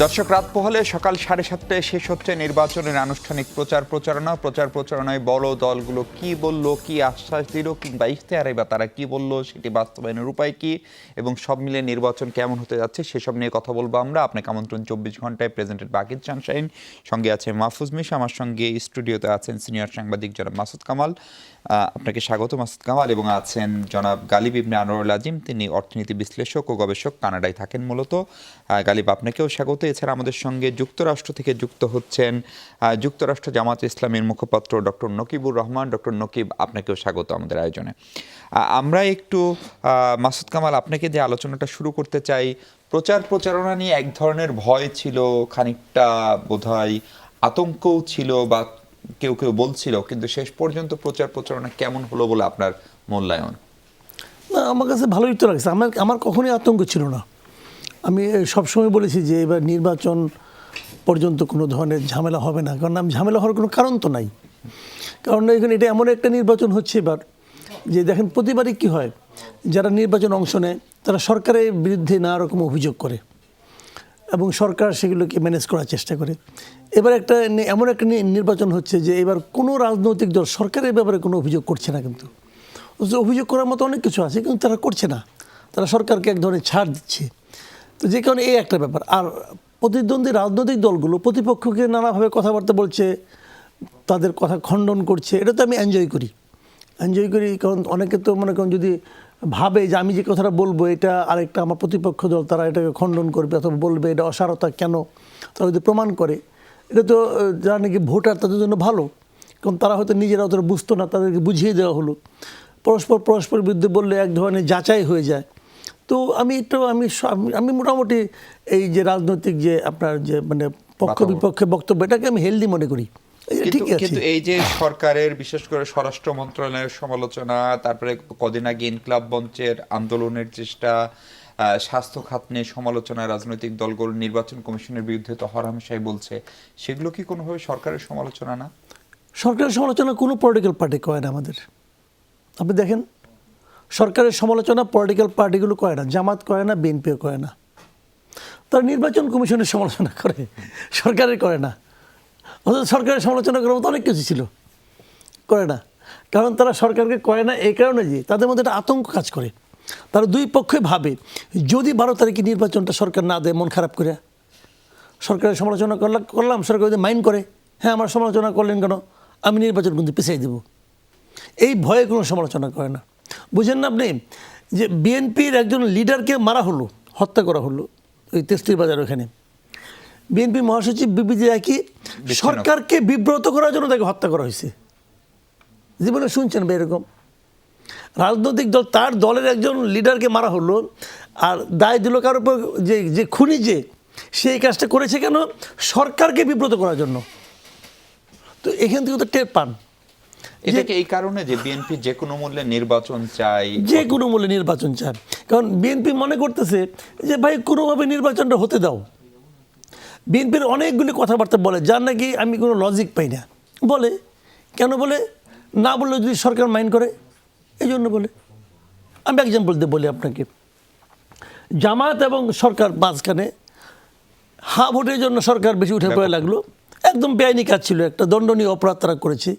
দর্শক, রাত পোহালে সকাল 7:30টায় শেষ হচ্ছে নির্বাচনের আনুষ্ঠানিক প্রচারণায় বড় দলগুলো কি বলল, কি আশ্বাস দিল, কিংবা ইশতেহারে বা তারা কি বলল, সেটি বাস্তবায়নের উপায় কি এবং সব মিলে নির্বাচন কেমন হতে যাচ্ছে সেসব নিয়ে কথা বলবো আমরা। আপনাকে আমন্ত্রণ 24 ঘন্টায় প্রেজেন্টেড বাকির সানশাইন। সঙ্গে আছে মাহফুজ মিশা, আমার সঙ্গে স্টুডিওতে আছেন সিনিয়র সাংবাদিক জনাব মাসুদ কামাল। আপনাকে স্বাগত মাসুদ কামাল। এবং আছেন জনাব গালিব ইবনে আনোয়ারুল আজিম, তিনি অর্থনীতি বিশ্লেষক ও গবেষক, কানাডায় থাকেন মূলত। গালিব, আপনাকেও স্বাগত। এছাড়া আমাদের সঙ্গে যুক্তরাষ্ট্র থেকে যুক্ত হচ্ছেন যুক্তরাষ্ট্র জামাত ইসলামের মুখপাত্র ডক্টর নকিবুর রহমান। ডক্টর নকিব, আপনাকেও স্বাগত আমাদের আয়োজনে। আমরা একটু মাসুদ কামাল, আপনাকে যে আলোচনাটা শুরু করতে চাই, প্রচারণা নিয়ে এক ধরনের ভয় ছিল, খানিকটা বোধহয় আতঙ্কও ছিল, বা কেউ কেউ বলছিল, কিন্তু শেষ পর্যন্ত প্রচারণা কেমন হলো বলে আপনার মূল্যায়ন? না, আমার কাছে ভালোই তো লাগছে। আমার কখনোই আতঙ্ক ছিল না। আমি সবসময় বলেছি যে এবার নির্বাচন পর্যন্ত কোনো ধরনের ঝামেলা হবে না, কারণ ঝামেলা হওয়ার কোনো কারণ তো নাই। কারণ এখানে এটা এমন একটা নির্বাচন হচ্ছে এবার যে দেখেন প্রতিবারই কী হয়, যারা নির্বাচন অংশ নেয় তারা সরকারের বিরুদ্ধে নানা রকম অভিযোগ করে এবং সরকার সেগুলোকে ম্যানেজ করার চেষ্টা করে। এবার এমন একটা নির্বাচন হচ্ছে যে এবার কোনো রাজনৈতিক দল সরকারের ব্যাপারে কোনো অভিযোগ করছে না, কিন্তু অভিযোগ করার মতো অনেক কিছু আছে, কিন্তু তারা করছে না। তারা সরকারকে এক ধরনের ছাড় দিচ্ছে। তো যে কারণে এই একটা ব্যাপার। আর প্রতিদ্বন্দ্বী রাজনৈতিক দলগুলো প্রতিপক্ষকে নানাভাবে কথাবার্তা বলছে, তাদের কথা খণ্ডন করছে, এটা তো আমি এনজয় করি। কারণ অনেকে তো মনে করেন যদি ভাবে যে আমি যে কথাটা বলবো এটা আরেকটা আমার প্রতিপক্ষ দল তারা এটাকে খণ্ডন করবে অথবা বলবে এটা অসারতা কেন, তারা যদি প্রমাণ করে, এটা তো যারা নাকি ভোটার তাদের জন্য ভালো। কারণ তারা হয়তো নিজেরা অতটা বুঝতো না, তাদেরকে বুঝিয়ে দেওয়া হলো। পরস্পরের বিরুদ্ধে বললে এক ধরনের যাচাই হয়ে যায়। তো আমি মোটামুটি এই যে রাজনৈতিক যে আপনার যে মানে পক্ষ বিপক্ষে বক্তব্য, এটাকে আমি হেলদি মনে করি। কিন্তু এই যে সরকারের বিশেষ করে স্বরাষ্ট্র মন্ত্রণালয়ের সমালোচনা, তারপরে কদিন আগে ইনকলাব মঞ্চের আন্দোলনের চেষ্টা, স্বাস্থ্য খাত নিয়ে সমালোচনা, রাজনৈতিক দলগুলো নির্বাচন কমিশনের বিরুদ্ধে তো হরহামেশাই বলছে, সেগুলো কি কোনোভাবে সরকারের সমালোচনা না? সরকারের সমালোচনা কোনো পলিটিক্যাল পার্টি করে না আমাদের। আপনি দেখেন সরকারের সমালোচনা পলিটিক্যাল পার্টিগুলো করে না, জামাত করে না, বিএনপিও করে না। তারা নির্বাচন কমিশনের সমালোচনা করে, সরকারের করে না। অথচ সরকারের সমালোচনা করার মতো অনেক কিছু ছিল, করে না। কারণ তারা সরকারকে করে না এই কারণে যে তাদের মধ্যে একটা আতঙ্ক কাজ করে। তারা দুই পক্ষে ভাবে যদি 12 তারিখে নির্বাচনটা সরকার না দেয়, মন খারাপ করে সরকারের সমালোচনা করলাম, সরকার যদি মাইন্ড করে, হ্যাঁ আমার সমালোচনা করলেন কেন, আমি নির্বাচন কিন্তু পিছিয়ে দেব, এই ভয়ে কোনো সমালোচনা করে না। বুঝেন না আপনি যে বিএনপির একজন লিডারকে মারা হলো, হত্যা করা হলো ওই তেস্তির বাজার ওখানে। বিএনপি মহাসচিব বিবৃতি রাখি সরকারকে বিব্রত করার জন্য তাকে হত্যা করা হয়েছে। জীবনে শুনছেন বা এরকম রাজনৈতিক দল তার দলের একজন লিডারকে মারা হলো, আর দায় দিল কার উপর, যে খুনি যে সেই কাজটা করেছে কেন, সরকারকে বিব্রত করার জন্য। তো এখান থেকে তো টের পান। এটাকে এই কারণে যে বিএনপি যে কোনো মূল্যে নির্বাচন চায়, কারণ বিএনপি মনে করতেছে যে ভাই কোনোভাবে নির্বাচনটা হতে দাও। বিএনপির অনেকগুলি কথাবার্তা বলে যার নাকি আমি কোনো লজিক পাই না। বলে কেন বলে, না বললে যদি সরকার মাইন্ড করে, এই জন্য বলে। আমি এক্সাম্পল দিয়ে বলি আপনাকে, জামাত এবং সরকার মাঝখানে ভোটের জন্য সরকার বেশি উঠে পড়ে লাগলো, একদম বেআইনি কাজ ছিল, একটা দণ্ডনীয় অপরাধ তারা করেছে।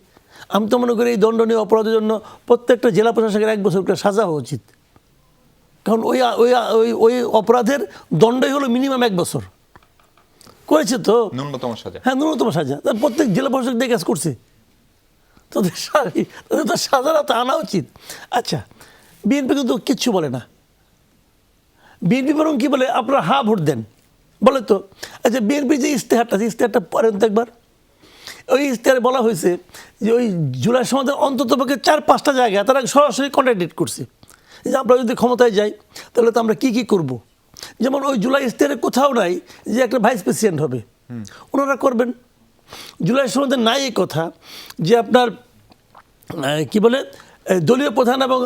আমি তো মনে করি এই দণ্ডনীয় অপরাধের জন্য প্রত্যেকটা জেলা প্রশাসকের 1 বছর করে সাজা হওয়া উচিত। কারণ ওই অপরাধের দণ্ডই হলো মিনিমাম 1 বছর। করেছে তো ন্যূনতম সাজা, হ্যাঁ ন্যূনতম সাজা। প্রত্যেক জেলা প্রশাসক দিয়ে কাজ করছে, তাদের তো সাজাটা তো আনা উচিত। আচ্ছা, বিএনপি কিন্তু কিচ্ছু বলে না। বিএনপি বরং কী বলে, আপনারা ভোট দেন বলে তো। আচ্ছা, বিএনপি যে ইশতেহারটা পড়েন তো একবার। ওই ইশতেহারে বলা হয়েছে যে ওই জুলাই সমাজের অন্ততপক্ষে 4-5টা জায়গায় তারা সরাসরি কন্ট্রাডিক্ট করছে যে আমরা যদি ক্ষমতায় যাই তাহলে তো আমরা কী করব। যেমন ওই জুলাই ইশতেহারে কোথাও নাই যে একটা ভাইস প্রেসিডেন্ট হবে, ওনারা করবেন। জুলাই সমাজের নাই এই কথা যে আপনার কি বলে দলীয় প্রধান এবং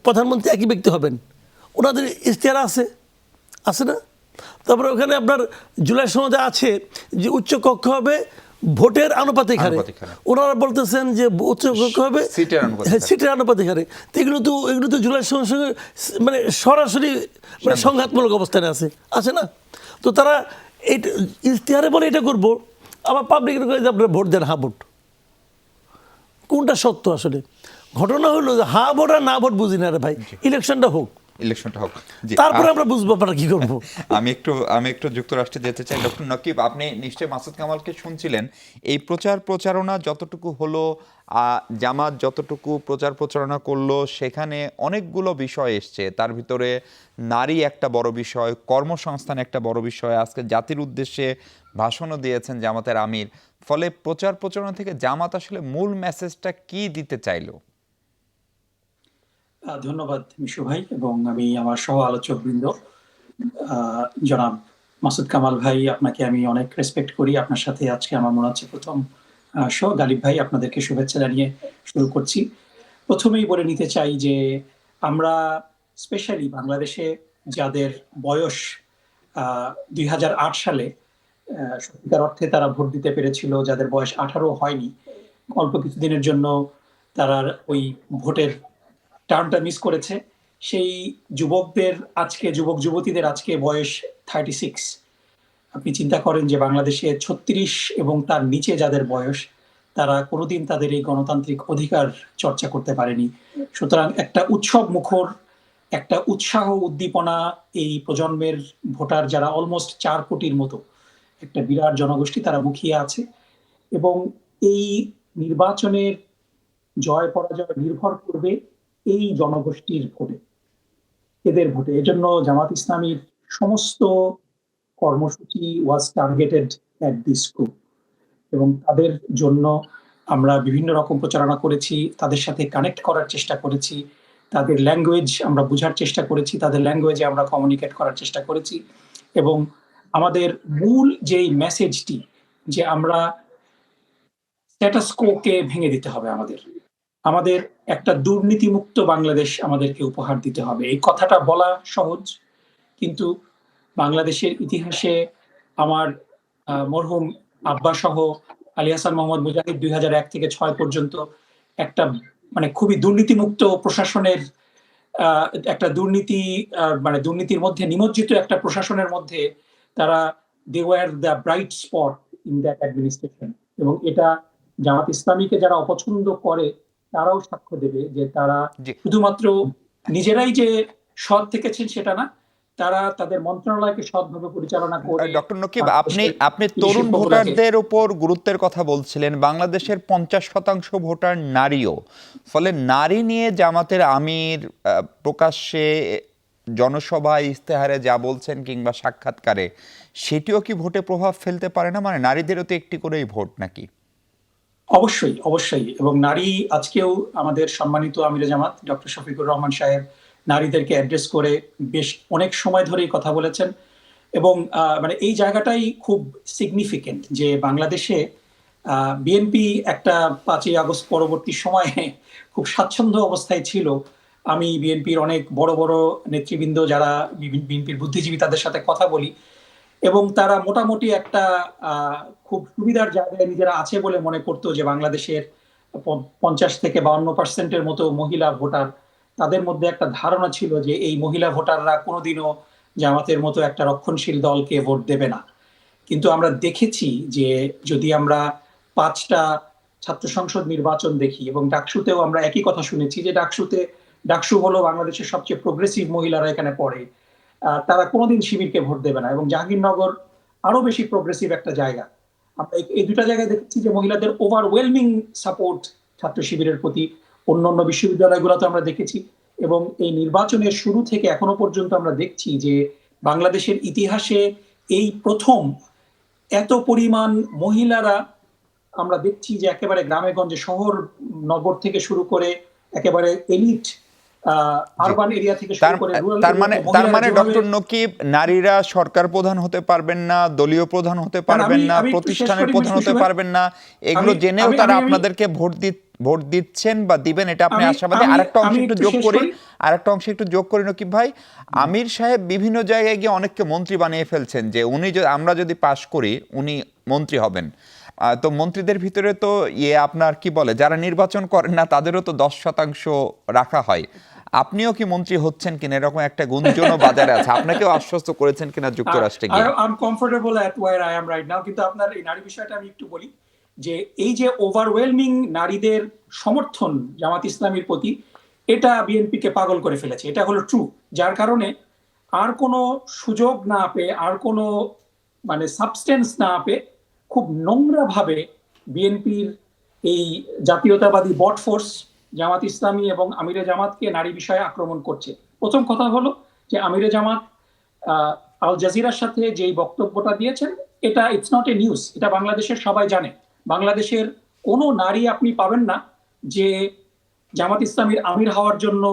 প্রধানমন্ত্রী একই ব্যক্তি হবেন, ওনাদের ইশতেহার আছে না। তারপরে ওখানে আপনার জুলাই সমাজে আছে যে উচ্চ কক্ষ হবে ভোটের আনুপাতিক হারে। ওনারা বলতেছেন যে উচ্চ কক্ষ হবে সিটের আনুপাতিক হারে। তো এগুলো তো জুলাই সঙ্গে মানে সরাসরি সংঘাতমূলক অবস্থানে আছে না। তো তারা এটা ইশতেহারে বলে এটা করবো, আবার পাবলিক আপনারা ভোট দেন, হ্যাঁ ভোট। কোনটা সত্য আসলে? ঘটনা হলো যে হ্যাঁ ভোট আর না ভোট বুঝি না রে ভাই, ইলেকশনটা হোক, ইলেকশনটা হোক। জি, তারপরে আমরা বুঝবো আপনারা কি করবো। আমি একটু যুক্তরাষ্ট্রে যেতে চাই। ডক্টর নকিব, আপনি নিশ্চয়ই মাসুদ কামালকে শুনছিলেন। এই প্রচারণা যতটুকু হলো, জামাত যতটুকু প্রচারণা করলো, সেখানে অনেকগুলো বিষয় এসছে। তার ভিতরে নারী একটা বড় বিষয়, কর্মসংস্থান একটা বড় বিষয়। আজকে জাতির উদ্দেশ্যে ভাষণও দিয়েছেন জামাতের আমির। ফলে প্রচারণা থেকে জামাত আসলে মূল মেসেজটা কি দিতে চাইলো? ধন্যবাদ মিশু ভাই, এবং আমি আমার সহ আলোচক বৃন্দ জনাব মাসুদ কামাল ভাই, আপনাকে আমি অনেক রেসপেক্ট করি। আপনার সাথে আজকে আমার মনে হচ্ছে প্রথম শো। গালিব ভাই, আপনাদেরকে শুভেচ্ছা জানিয়ে শুরু করছি। প্রথমেই বলে নিতে চাই যে আমরা স্পেশালি বাংলাদেশে যাদের বয়স 2008 সালে সত্যিকার অর্থে তারা ভোট দিতে পেরেছিল, যাদের বয়স 18 হয়নি, অল্প কিছুদিনের জন্য তারা ওই ভোটের টার্মটা মিস করেছে, সেই যুবকদের আজকে, যুবক যুবতীদের আজকে বয়স 36। আপনি চিন্তা করেন যে বাংলাদেশে 36 এবং তার নিচে যাদের বয়স, তারা কোনোদিন তাদের এই গণতান্ত্রিক অধিকার চর্চা করতে পারেনি। সুতরাং একটা উৎসব মুখর, একটা উৎসাহ উদ্দীপনা এই প্রজন্মের ভোটার, যারা অলমোস্ট 4 কোটির মতো একটা বিরাট জনগোষ্ঠী, তারা মুখিয়ে আছে। এবং এই নির্বাচনের জয় পরাজয় নির্ভর করবে এই জনগোষ্ঠীর ভোটে, এদের ভোটে। এজন্য জামাত ইসলামীর সমস্ত কর্মসূচি ওয়াজ টার্গেটেড অ্যাট দিস গ্রুপ, এবং তাদের জন্য আমরা বিভিন্ন রকম প্রচারণা করেছি, তাদের সাথে কানেক্ট করার চেষ্টা করেছি, তাদের ল্যাঙ্গুয়েজ আমরা বোঝার চেষ্টা করেছি, তাদের ল্যাঙ্গুয়েজে আমরা কমিউনিকেট করার চেষ্টা করেছি। এবং আমাদের মূল যেই মেসেজটি, যে আমরা স্ট্যাটাস কোকে ভেঙে দিতে হবে, আমাদের একটা দুর্নীতিমুক্ত বাংলাদেশ আমাদেরকে উপহার দিতে হবে। এই কথাটা বলা সহজ, কিন্তু বাংলাদেশের ইতিহাসে আমার মরহুম আব্বা সহ আলী হাসান মোহাম্মদ মুজাহিদ 2001 থেকে 6 পর্যন্ত একটা মানে খুবই দুর্নীতিমুক্ত প্রশাসনের একটা দুর্নীতির মধ্যে নিমজ্জিত একটা প্রশাসনের মধ্যে তারা they were the bright spot in that administration. এবং এটা জামাত ইসলামীকে যারা অপছন্দ করে তারাও সাক্ষ্য দেবে যে তারা জি, শুধুমাত্র নিজেরাই যে সৎ থেকেছেন সেটা না, তারা তাদের মন্ত্রণালয়কে সৎভাবে পরিচালনা করে। ডক্টর নকিব, আপনি আপনি কৃষি তরুণ শিল্পগুলোকে ভোটারদের উপর গুরুত্বের কথা বলছিলেন। বাংলাদেশের 50% ভোটার নারীও। ফলে নারী নিয়ে জামাতের আমির প্রকাশ্যে জনসভায়, ইস্তেহারে যা বলছেন কিংবা সাক্ষাৎকারে, সেটিও কি ভোটে প্রভাব ফেলতে পারে না? মানে নারীদেরও তো একটি করেই ভোট নাকি? অবশ্যই, অবশ্যই। এবং নারী আজকেও আমাদের সম্মানিত আমিরে জামাত ডক্টর শফিকুর রহমান সাহেব নারীদেরকে অ্যাড্রেস করে বেশ অনেক সময় ধরেই কথা বলেছেন। এবং মানে এই জায়গাটাই খুব সিগনিফিকেন্ট যে বাংলাদেশে বিএনপি একটা 5ই আগস্ট পরবর্তী সময়ে খুব স্বাচ্ছন্দ্য অবস্থায় ছিল। আমি বিএনপির অনেক বড় বড় নেতৃবৃন্দ, যারা বিএনপির বুদ্ধিজীবী, তাদের সাথে কথা বলি, এবং তারা মোটামুটি একটা খুব সুবিধার জায়গায় নিজেরা আছে বলে মনে করতো যে বাংলাদেশের 50 থেকে 52% মতো মহিলা ভোটার, তাদের মধ্যে একটা ধারণা ছিল যে এই মহিলা ভোটাররা কোনোদিনও জামাতের মতো একটা রক্ষণশীল দলকে ভোট দেবে না। কিন্তু আমরা দেখেছি যে যদি আমরা 5টা ছাত্র সংসদ নির্বাচন দেখি, এবং ডাকসুতেও আমরা একই কথা শুনেছি যে ডাকসু হলো বাংলাদেশের সবচেয়ে প্রোগ্রেসিভ মহিলারা এখানে পড়ে, তারা কোনোদিন শিবিরকে ভোট দেবে না। এবং জাহাঙ্গীরনগর আরো বেশি প্রোগ্রেসিভ একটা জায়গা, আমরা এই দুটা জায়গায় দেখেছি যে মহিলাদের ওভারওয়েলমিং সাপোর্ট ছাত্র শিবিরের প্রতি। অন্যান্য বিশ্ববিদ্যালয়গুলোতে আমরা দেখেছি। এবং এই নির্বাচনের শুরু থেকে এখনো পর্যন্ত আমরা দেখছি যে বাংলাদেশের ইতিহাসে এই প্রথম এত পরিমাণ মহিলারা আমরা দেখছি যে একেবারে গ্রামে গঞ্জে, শহর নগর থেকে শুরু করে একেবারে এলিট আরবান এরিয়া থেকে শুরু করে রুরাল তার মানে ডক্টর নকিব, নারীরা সরকার প্রধান হতে পারবেন না, দলীয় প্রধান হতে পারবেন না, প্রতিষ্ঠানের প্রধান হতে পারবেন না, এগুলো জেনেও তারা আপনাদেরকে ভোট দিচ্ছেন বা দিবেন, এটা আপনি আশাবাদী? আরেকটা অংশ একটু যোগ করি নকিব ভাই। আমির সাহেব বিভিন্ন জায়গায় গিয়ে অনেককে মন্ত্রী বানিয়ে ফেলছেন যে আমরা যদি পাশ করি উনি মন্ত্রী হবেন। তো মন্ত্রীদের ভিতরে তো আপনার কি বলে, যারা নির্বাচন করেন না তাদেরও তো 10% রাখা হয়। আপনিও কি মন্ত্রী হচ্ছেন কিনা এরকম একটা গুঞ্জনও বাজারে আছে, আপনাকেও আশ্বস্ত করেছেন কিনা যুক্তরাষ্ট্রে গিয়ে? I am comfortable at where I am right now, কিন্তু আপনার এই নারী বিষয়টা আমি একটু বলি যে এই যে ওভারওয়েলমিং নারীদের সমর্থন জামাত ইসলামীর প্রতি, এটা বিএনপিকে পাগল করে ফেলেছে, এটা হলো ট্রু। যার কারণে আর কোনো সুযোগ না পেয়ে, আর কোনো মানে সাবস্টেন্স না পেয়ে, খুব নোংরা ভাবে বিএনপির এই জাতীয়তাবাদী বট ফোর্স জামাত ইসলামী এবং আমিরে জামাতকে নারী বিষয়ে আক্রমণ করছে। প্রথম কথা হলো যে আমিরে জামাত আল জাজিরার সাথে যেই বক্তব্যটা দিয়েছেন, এটা ইটস নট এ নিউজ, এটা বাংলাদেশের সবাই জানে। বাংলাদেশের কোনো নারী আপনি পাবেন না যে জামাত ইসলামীর আমির হওয়ার জন্য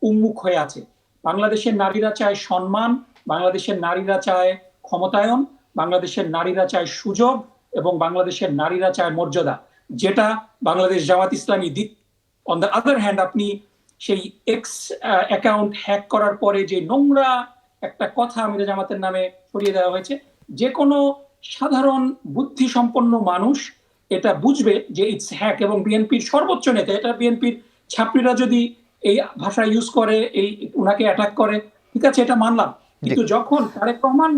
উন্মুখ হয়ে আছে। বাংলাদেশের নারীরা চায় সম্মান, বাংলাদেশের নারীরা চায় ক্ষমতায়ন, বাংলাদেশের নারীরা চায় সুযোগ, এবং বাংলাদেশের নারীরা চায় মর্যাদা, যেটা বাংলাদেশ জামাত ইসলামী দিক। অন দ্য আদার হ্যান্ড, আপনি সেই এক্স অ্যাকাউন্ট হ্যাক করার পরে যে নোংরা একটা কথা আমিরে জামাতের নামে ছড়িয়ে দেওয়া হয়েছে, যে কোনো সাধারণ বুদ্ধি সম্পন্ন মানুষ এটা বুঝবে যে ইটস হ্যাক। এবং বিএনপির সর্বোচ্চ নেতা, এটা বিএনপির ছাত্রীরা যদি এই ভাষা ইউজ করে, এই উনাকে অ্যাটাক করে, ঠিক আছে, এটা মানলাম, কিন্তু যখন তারেক রহমান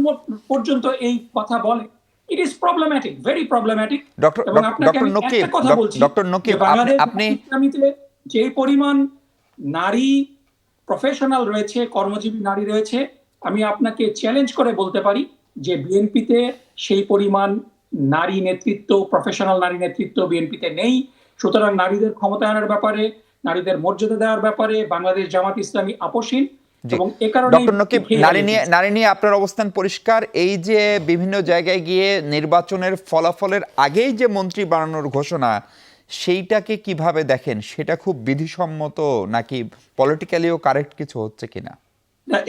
পর্যন্ত এই কথা বলে, it is problematic, very problematic. এবং আপনাকে আমি একটা কথা বলছি, বাংলাদেশ ইসলামীতে যে পরিমাণ নারী প্রফেশনাল রয়েছে, কর্মজীবী নারী রয়েছে, আমি আপনাকে চ্যালেঞ্জ করে বলতে পারি যে বিএনপিতে সেই পরিমাণ নারী নেতৃত্ব, প্রফেশনাল নারী নেতৃত্ব বিএনপিতে নেই। সুতরাং নারীদের ক্ষমতায়নের ব্যাপারে, নারীদের মর্যাদা দেওয়ার ব্যাপারে বাংলাদেশ জামাত ইসলামী আপোষহীন। এবং এ কারণে ডক্টর নকিব, নারী নিয়ে আপনার অবস্থান পরিষ্কার। এই যে বিভিন্ন জায়গায় গিয়ে নির্বাচনের ফলাফলের আগেই যে মন্ত্রী বানানোর ঘোষণা, সেইটাকে কিভাবে দেখেন? সেটা খুব বিধিসম্মত নাকি পলিটিক্যালিও কারেক্ট কিছু হচ্ছে কিনা?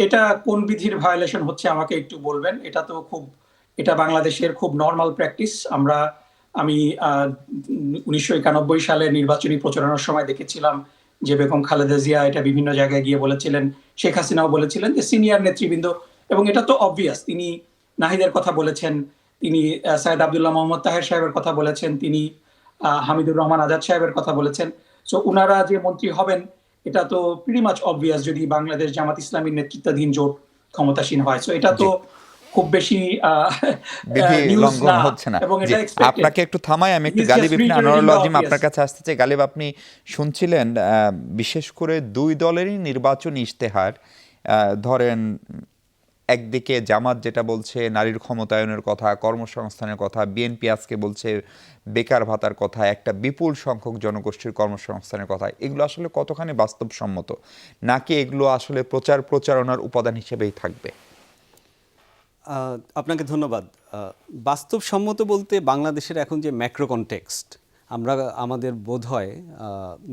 এটা কোন বিধির ভায়োলেশন হচ্ছে আমাকে একটু বলবেন। এটা বাংলাদেশের খুব নর্মাল প্র্যাকটিস। আমি 1991 সালে নির্বাচনী প্রচারণার সময় দেখেছিলাম যে বেগম খালেদা জিয়া এটা বিভিন্ন জায়গায় গিয়ে বলেছিলেন, শেখ হাসিনাও বলেছিলেন, যে সিনিয়র নেতৃবৃন্দ, এবং এটা তো অবভিয়াস, তিনি নাহিদের কথা বলেছেন, তিনি সাইদ আব্দুল্লাহ মোহাম্মদ তাহের সাহেবের কথা বলেছেন, তিনি হামিদুর রহমান আজাদ সাহেবের কথা বলেছেন। সো উনারা যে মন্ত্রী হবেন, এটা তো প্রিটি মাচ অবভিয়াস যদি বাংলাদেশ জামাত ইসলামীর নেতৃত্বাধীন জোট ক্ষমতাসীন হয়। সো এটা তো খুব বেশি বিধি লঙ্ঘন হচ্ছে না। আপনাকে একটু থামাই, আমি একটু গালিব ইবনে আনোয়ারুল আজিম আপনার কাছে আসতে চাই। গালিব, আপনি শুনছিলেন বিশেষ করে দুই দলেরই নির্বাচনী ইশতেহার, ধরেন একদিকে জামাত যেটা বলছে নারীর ক্ষমতায়নের কথা, কর্মসংস্থানের কথা, বিএনপি আজকে বলছে বেকার ভাতার কথা, একটা বিপুল সংখ্যক জনগোষ্ঠীর কর্মসংস্থানের কথা, এগুলো আসলে কতখানি বাস্তবসম্মত, নাকি এগুলো আসলে প্রচারণার উপাদান হিসেবেই থাকবে? আপনাকে ধন্যবাদ। বাস্তবসম্মত বলতে বাংলাদেশের এখন যে ম্যাক্রো কনটেক্সট, আমাদের বোধ হয়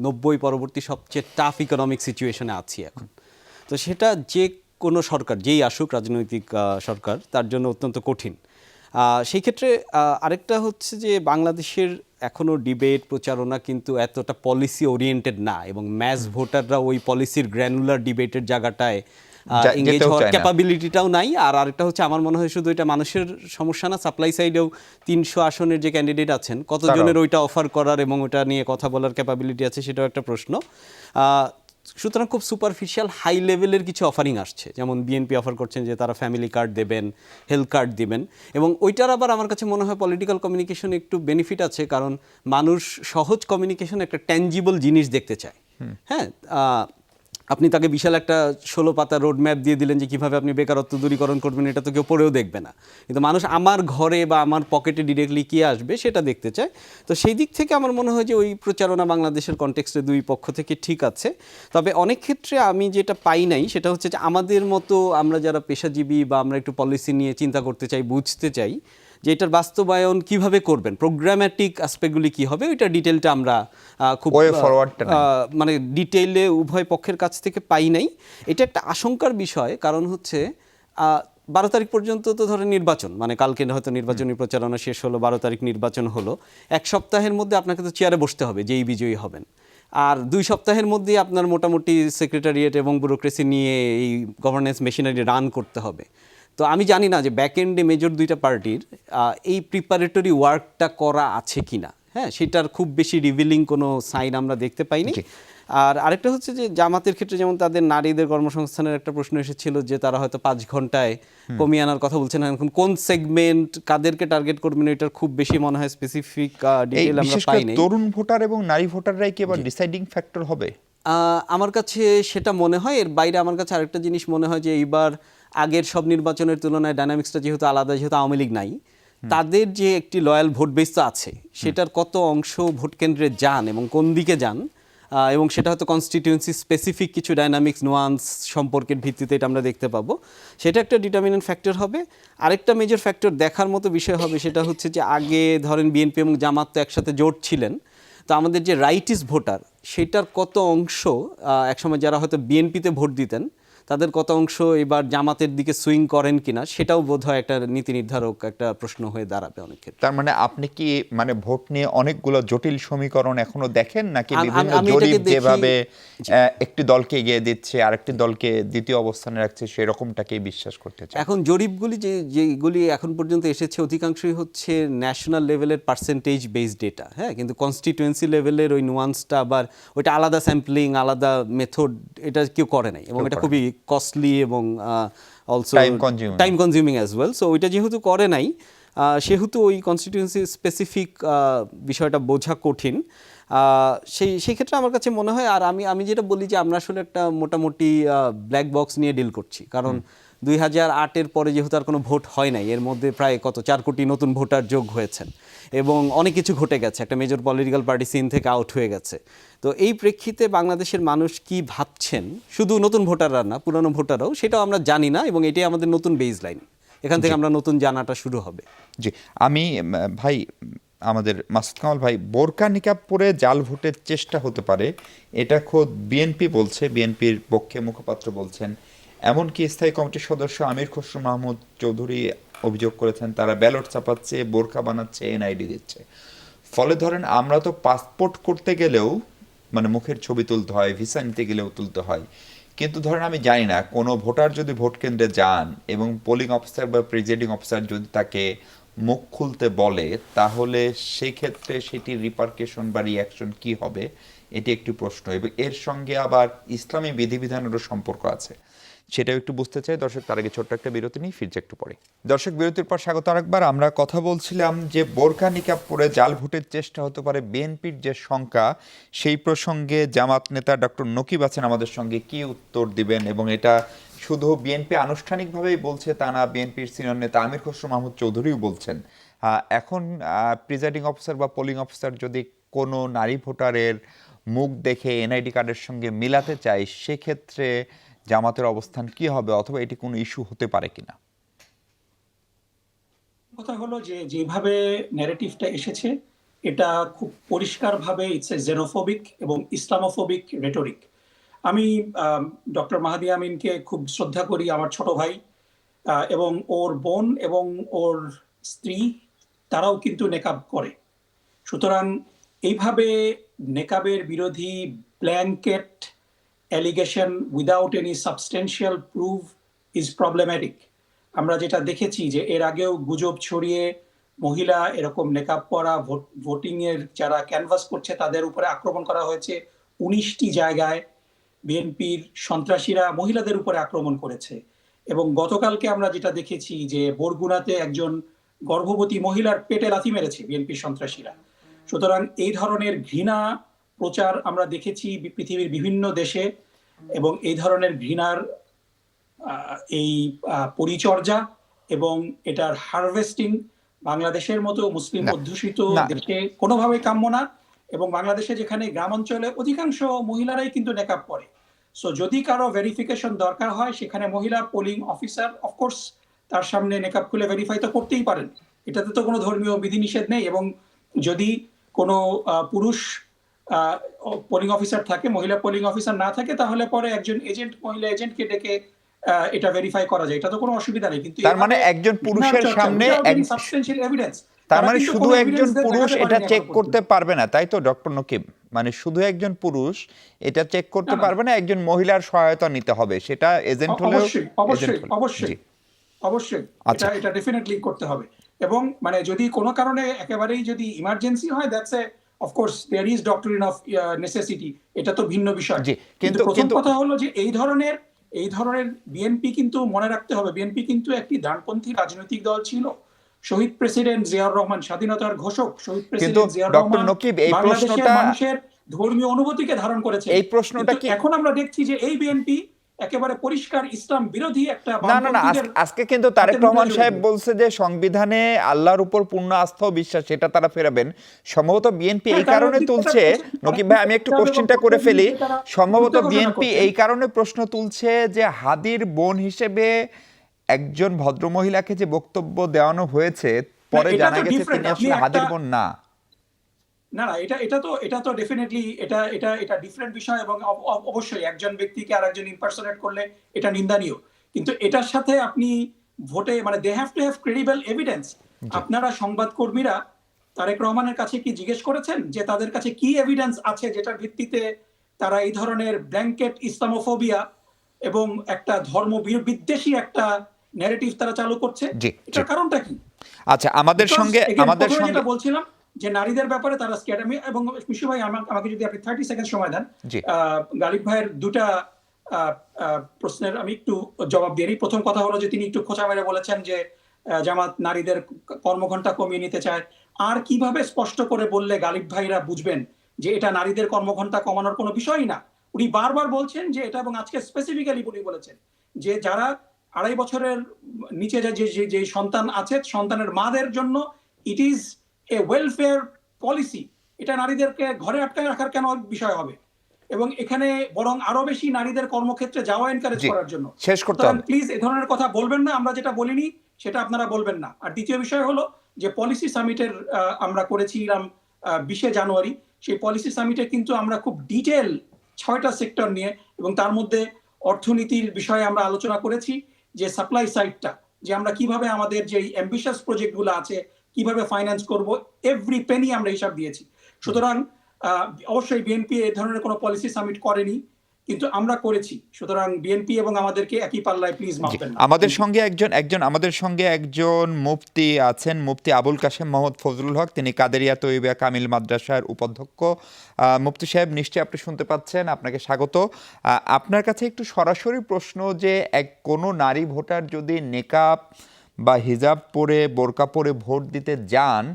90 পরবর্তী সবচেয়ে টাফ ইকোনমিক সিচুয়েশনে আছি এখন। তো সেটা যে কোনো সরকার, যেই আসুক রাজনৈতিক সরকার, তার জন্য অত্যন্ত কঠিন। সেই ক্ষেত্রে আরেকটা হচ্ছে যে বাংলাদেশের এখনও ডিবেট প্রচারণা কিন্তু এতটা পলিসি ওরিয়েন্টেড না, এবং ম্যাস ভোটাররা ওই পলিসির গ্র্যানুলার ডিবেটের জায়গাটায় এঙ্গেজ হওয়ার ক্যাপাবিলিটিটাও নাই। আর আরেকটা হচ্ছে, আমার মনে হয় শুধু এটা মানুষের সমস্যা না, সাপ্লাই সাইডেও 300 আসনের যে ক্যান্ডিডেট আছেন, কতজনের ওইটা অফার করার এবং ওটা নিয়ে কথা বলার ক্যাপাবিলিটি আছে, সেটাও একটা প্রশ্ন। সুতরাং খুব সুপারফিশিয়াল হাই লেভেলের কিছু অফারিং আসছে, যেমন বিএনপি অফার করছেন যে তারা ফ্যামিলি কার্ড দেবেন, হেলথ কার্ড দিবেন, এবং ওইটার আবার আমার কাছে মনে হয় পলিটিক্যাল কমিউনিকেশনে একটু বেনিফিট আছে, কারণ মানুষ সহজ কমিউনিকেশন, একটা ট্যাঞ্জিবল জিনিস দেখতে চায়। হ্যাঁ, আপনি তাকে বিশাল একটা 16 পাতা রোড ম্যাপ দিয়ে দিলেন যে কীভাবে আপনি বেকারত্ব দূরীকরণ করবেন, এটা তো কেউ পড়েও দেখবে না, কিন্তু মানুষ আমার ঘরে বা আমার পকেটে ডিরেক্টলি কী আসবে সেটা দেখতে চায়। তো সেই দিক থেকে আমার মনে হয় যে ওই প্রচারণা বাংলাদেশের কনটেক্সটে দুই পক্ষ থেকে ঠিক আছে। তবে অনেক ক্ষেত্রে আমি যেটা পাই নাই সেটা হচ্ছে যে আমাদের মতো আমরা যারা পেশাজীবী বা আমরা একটু পলিসি নিয়ে চিন্তা করতে চাই, বুঝতে চাই যে এটার বাস্তবায়ন কিভাবে করবেন, প্রোগ্রামেটিক অ্যাসপেক্টগুলি কী হবে, ওইটা ডিটেলটা আমরা খুব মানে ডিটেইলে উভয় পক্ষের কাছ থেকে পাই নাই। এটা একটা আশঙ্কার বিষয়, কারণ হচ্ছে 12 তারিখ পর্যন্ত তো ধরেন নির্বাচন, মানে কালকে হয়তো নির্বাচনী প্রচারণা শেষ হলো, 12 তারিখ নির্বাচন হলো, এক সপ্তাহের মধ্যে আপনাকে তো চেয়ারে বসতে হবে যেই বিজয়ী হবেন, আর 2 সপ্তাহের মধ্যেই আপনার মোটামুটি সেক্রেটারিয়েট এবং ব্যুরোক্রেসি নিয়ে এই গভর্নেন্স মেশিনারি রান করতে হবে। তো আমি জানি না যে ব্যাক এন্ডে মেজর দুইটা পার্টির এই প্রিপারেটরি ওয়ার্কটা করা আছে কিনা। হ্যাঁ, সেটার খুব বেশি রিভিলিং কোনো সাইন আমরা দেখতে পাইনি। আর আরেকটা হচ্ছে যে জামাতের ক্ষেত্রে যেমন তাদের নারীদের কর্মসংস্থানের একটা প্রশ্ন এসেছিল যে তারা হয়তো 5 ঘন্টায় কমিয়ে আনার কথা বলছেন, এখন কোন সেগমেন্ট কাদেরকে টার্গেট করবেন এটার খুব বেশি মনে হয় স্পেসিফিক এই ডিটেইল আমরা বিশেষ করে পাই নাই। তরুণ ভোটার এবং নারী ভোটাররাই কি এবার ডিসাইডিং ফ্যাক্টর হবে? আমার কাছে সেটা মনে হয়। এর বাইরে আমার কাছে আরেকটা জিনিস মনে হয় যে এইবার আগের সব নির্বাচনের তুলনায় ডায়নামিক্সটা যেহেতু আলাদা, যেহেতু আওয়ামী লীগ নাই, তাদের যে একটি লয়াল ভোট বেস তো আছে, সেটার কত অংশ ভোট কেন্দ্রে যান এবং কোন দিকে যান, এবং সেটা হয়তো কনস্টিটিউয়েন্সি স্পেসিফিক কিছু ডায়নামিক্স নোয়ান্স সম্পর্কের ভিত্তিতে এটা আমরা দেখতে পাবো, সেটা একটা ডিটারমিনেন্ট ফ্যাক্টর হবে। আরেকটা মেজর ফ্যাক্টর দেখার মতো বিষয় হবে সেটা হচ্ছে যে আগে ধরেন বিএনপি এবং জামাত তো একসাথে জোট ছিলেন, তো আমাদের যে রাইটিস ভোটার সেটার কত অংশ একসময় যারা হয়তো বিএনপিতে ভোট দিতেন তাদের কত অংশ এবার জামাতের দিকে সুইং করেন কিনা, সেটাও বোধহয় একটা নীতি নির্ধারক একটা প্রশ্ন হয়ে দাঁড়াবে অনেক ক্ষেত্রে। তার মানে আপনি কি মানে ভোট নিয়ে অনেকগুলো জটিল সমীকরণ এখনো দেখেন, নাকি বিভিন্ন আমি এটাকে জরিপ দেখি- যেভাবে একটি দলকে এগিয়ে দিচ্ছে আরেকটি দলকে দ্বিতীয় অবস্থানে রাখছে সেরকমটাকেই বিশ্বাস করতে চান? এখন জরিপগুলি যেগুলি এখন পর্যন্ত এসেছে অধিকাংশই হচ্ছে ন্যাশনাল লেভেলের পার্সেন্টেজ বেসড ডেটা, হ্যাঁ, কিন্তু কনস্টিটিউয়েন্সি লেভেলের ওই নুয়ান্সটা আবার ওইটা আলাদা স্যাম্পলিং, আলাদা মেথড, এটা কেউ করে নাই এবং এটা খুবই কস্টলি এবং also time consuming as well. So ওইটা যেহেতু করে নাই, সেহেতু ওই কনস্টিটিউয়েন্সি স্পেসিফিক বিষয়টা বোঝা কঠিন। সেই ক্ষেত্রে আমার কাছে মনে হয়, আর আমি যেটা বলি যে আমরা আসলে একটা মোটামুটি ব্ল্যাক বক্স নিয়ে ডিল করছি, কারণ 2008-এর পরে যেহেতু আর কোনো ভোট হয় নাই, এর মধ্যে প্রায় 4 কোটি নতুন ভোটার যোগ হয়েছেন এবং অনেক কিছু ঘটে গেছে, একটা মেজর পলিটিক্যাল পার্টি সিন থেকে আউট হয়ে গেছে। তো এই প্রেক্ষিতে বাংলাদেশের মানুষ কি ভাবছেন, শুধু নতুন ভোটাররা না পুরানো ভোটাররাও, সেটাও আমরা জানি না, এবং এটাই আমাদের নতুন বেস লাইন, এখান থেকে আমরা নতুন জানাটা শুরু হবে। জি, আমি ভাই আমাদের মাসুদ কামাল ভাই, বোরকা নিকাব পরে জাল ভোটের চেষ্টা হতে পারে, এটা খোদ বিএনপি বলছে, বিএনপির পক্ষে মুখপাত্র বলছেন। এমনকি স্থায়ী কমিটির সদস্য আমির খসরু মাহমুদ চৌধুরী অভিযোগ করেছেন তারা ব্যালট চাপাচ্ছে, বোরকা বানাচ্ছে, এনআইডি দিচ্ছে। ফলে ধরেন আমরা তো পাসপোর্ট করতে গেলেও মানে মুখের ছবি তুলতে হয়, ভিসা নিতে গেলেও তুলতে হয়, কিন্তু ধরেন আমি জানি না কোনো ভোটার যদি ভোট কেন্দ্রে যান এবং পোলিং অফিসার বা প্রিজাইডিং অফিসার যদি তাকে মুখ খুলতে বলে, তাহলে সেই ক্ষেত্রে সেটির রিপারকেশন বা রিয়াকশন কি হবে, এটি একটি প্রশ্ন। এবং এর সঙ্গে আবার ইসলামী বিধিবিধানেরও সম্পর্ক আছে, সেটাও একটু বুঝতে চাই। দর্শক, তার আগে ছোট্ট একটা বিরতি নিয়ে ফিরছে একটু পরে। দর্শক, বিরতির পর স্বাগত আরেকবার। আমরা কথা বলছিলাম যে বোরকা নিকাব পরে জাল ভোটের চেষ্টা হতে পারে, বিএনপির যে শঙ্কা, সেই প্রসঙ্গে জামাত নেতা ডক্টর নকিব আছেন আমাদের সঙ্গে, কি উত্তর দিবেন? এবং এটা শুধু বিএনপি আনুষ্ঠানিকভাবেই বলছে তা না, বিএনপির সিনিয়র নেতা আমির খসরু মাহমুদ চৌধুরীও বলছেন। এখন প্রিজাইডিং অফিসার বা পোলিং অফিসার যদি কোনো নারী ভোটারের মুখ দেখে এনআইডি কার্ডের সঙ্গে মিলাতে চায়, সেক্ষেত্রে জামাতের অবস্থান কি হবে, অথবা এটি কোনো ইস্যু হতে পারে কিনা? কথা হলো যে যেভাবে ন্যারেটিভটা এসেছে, এটা খুব পরিষ্কারভাবে ইটস এ জেনোফোবিক এবং ইসলামোফোবিক রেটরিক। আমি ডক্টর মাহাদি আমিনকে খুব শ্রদ্ধা করি, আমার ছোট ভাই, এবং ওর বোন এবং ওর স্ত্রী তারাও কিন্তু নেকাব করে। সুতরাং এইভাবে নেকাবের বিরোধী blanket allegation without any substantial proof is problematic. আমরা যেটা দেখেছি যে এর আগেও গুজব ছড়িয়ে মহিলা এরকম নেকাব পরা ভোটিং এর যারা ক্যানভাস করছে তাদের উপরে আক্রমণ করা হয়েছে 19টি জায়গায়। বিএনপির সন্ত্রাসীরা মহিলাদের উপরে আক্রমণ করেছে, এবং গতকালকে আমরা যেটা দেখেছি যে বরগুনাতে একজন গর্ভবতী মহিলার পেটে লাথি মেরেছে বিএনপির সন্ত্রাসীরা। সুতরাং এই ধরনের ঘৃণা প্রচার আমরা দেখেছি পৃথিবীর বিভিন্ন দেশে, এবং এই ধরনের ঘৃণার এই পরিচর্যা এবং এটার হারভেস্টিং বাংলাদেশের মতো মুসলিম অধ্যুষিত দেশে কোনোভাবেই কাম্য না। এবং বাংলাদেশে যেখানে গ্রামাঞ্চলে অধিকাংশ মহিলারাই কিন্তু নেকাব পরে, সো যদি কারো ভেরিফিকেশন দরকার হয় সেখানে মহিলা পোলিং অফিসার অফকোর্স তার সামনে নেকাব খুলে ভেরিফাই তো করতেই পারেন, এটাতে তো কোনো ধর্মীয় বিধিনিষেধ নেই। এবং যদি কোনো পুরুষ পোলিং অফিসার থাকে, মহিলা পোলিং অফিসার না থাকে, তাহলে পরে একজন এজেন্ট, মহিলা এজেন্টকে ডেকে এটা ভেরিফাই করা যায়, এটা তো কোনো অসুবিধা নেই। কিন্তু তার মানে একজন পুরুষের সামনে সাবস্টেনশিয়াল এভিডেন্স, তার মানে শুধু একজন পুরুষ এটা চেক করতে পারবে না, তাই তো ডক্টর নকিব? মানে শুধু একজন পুরুষ এটা চেক করতে পারবে না, একজন মহিলার সহায়তা নিতে হবে, সেটা এজেন্ট হলেও। অবশ্যই এটা ডেফিনেটলি করতে হবে। এবং মানে যদি কোনো কারণে একেবারেই যদি ইমার্জেন্সি হয়, that's a of course there is doctrine of necessity, এটা তো ভিন্ন বিষয়। জি, কিন্তু প্রথম কথা হলো যে এই ধরনের বিএনপি কিন্তু মনে রাখতে হবে, বিএনপি কিন্তু একটি ডানপন্থী রাজনৈতিক দল ছিল। শহীদ প্রেসিডেন্ট জিয়াউর রহমান, স্বাধীনতার ঘোষক শহীদ প্রেসিডেন্ট জিয়াউর ডক্টর রহমান নকিব, এই বাংলাদেশের প্রশ্নটা মানুষের ধর্মীয় অনুভূতিকে ধারণ করেছে। এই প্রশ্নটা কি এখন আমরা দেখছি যে এই বিএনপি একেবারে পরিষ্কার ইসলাম বিরোধী একটা না না না, আজকে কিন্তু তারেক রহমান সাহেব বলছে যে সংবিধানে আল্লাহর উপর পূর্ণ আস্থা ও বিশ্বাস, সেটা তারা ফেরাবেন। সম্ভবত বিএনপি এই কারণে তুলছে, নকিব ভাই আমি একটু কোশ্চেনটা করে ফেলি, সম্ভবত বিএনপি এই কারণে প্রশ্ন তুলছে যে হাদির বোন হিসেবে একজন ভদ্রমহিলাকে যে বক্তব্য দেওয়ানো হয়েছে, পরে জানা গেছে তিনি আসলে হাদির বোন না। না না, এটা তো ডেফিনেটলি এটা ডিফারেন্ট বিষয়, এবং অবশ্যই একজন ব্যক্তিকে আরেকজন ইম্পারসোনেট করলে এটা নিন্দনীয়, কিন্তু এটার সাথে আপনি ভোটে মানে they have to have credible evidence. আপনারা সংবাদকর্মীরা তারেক রহমানের কাছে কি জিজ্ঞেস করেছেন যে তাদের কাছে কি এভিডেন্স আছে যেটার ভিত্তিতে তারা এই ধরনের ব্ল্যাঙ্কেট ইসলামোফোবিয়া এবং একটা ধর্ম বিদ্বেষী একটা ন্যারেটিভ তারা চালু করছে? এটার কারণটা কি? আচ্ছা, আমাদের সঙ্গে যেটা বলছিলাম যে নারীদের ব্যাপারে তারা স্কেয়ার্ড। আমি এবং মিশু ভাই আমাকে যদি আপনি 30 সেকেন্ড সময় দেন, গালিব ভাইয়ের দুটা প্রশ্নের আমি একটু জবাব দিয়ে নিই। প্রথম কথা হলো যে তিনি একটু খোঁচা মেরে বলেছেন যে জামাত নারীদের কর্মঘণ্টা কমিয়ে নিতে চায়। আর কিভাবে স্পষ্ট করে বললে গালিব ভাইরা বুঝবেন যে এটা নারীদের কর্মঘণ্টা কমানোর কোনো বিষয়ই না? উনি বারবার বলছেন যে এটা, এবং আজকে স্পেসিফিক্যালি উনি বলেছেন যে যারা 2.5 বছরের নিচে যে সন্তান আছে, সন্তানের মাদের জন্য it is a welfare policy. এটা নারীদেরকে ঘরে আটকায় রাখার কেন বিষয় হবে? এবং এখানে বরং আরো বেশি নারীদের কর্মক্ষেত্রে যাওয়া এনকারেজ করার জন্য। শেষ করতে হবে। প্লিজ এ ধরনের কথা বলবেন না, আমরা যেটা বলিনি সেটা আপনারা বলবেন না। আর দ্বিতীয় বিষয় হলো যে পলিসি সামিটের আমরা করেছিলাম 20 জানুয়ারি, সেই পলিসি সামিটে কিন্তু আমরা খুব ডিটেল 6টা সেক্টর নিয়ে, এবং তার মধ্যে অর্থনীতির বিষয়ে আমরা আলোচনা করেছি, যে সাপ্লাই সাইডটা, যে আমরা কিভাবে আমাদের যে অ্যাম্বিশাস প্রজেক্টগুলো আছে কিভাবে ফাইন্যান্স করব, এভরি পেনি আমরা হিসাব দিয়েছি। সুতরাং অবশ্যই বিএনপি এই ধরনের কোনো পলিসি সামিট করেনি, কিন্তু আমরা করেছি। সুতরাং বিএনপি এবং আমাদেরকে একই পাল্লায় প্লিজ মাপবেন না। আমাদের সঙ্গে একজন মুফতি আছেন, মুফতি আবুল কাশেম মোহাম্মদ ফজলুল হক, তিনি কাদেরিয়া তৈয়বা কামিল মাদ্রাসার উপাধ্যক্ষ। মুফতি সাহেব, নিশ্চয়ই আপনি শুনতে পাচ্ছেন, আপনাকে স্বাগত। আপনার কাছে একটু সরাসরি প্রশ্ন, যে কোনো নারী ভোটার যদি নেকাব বা হিজাব পরে, বোরকা পরে ভোট দিতে যান,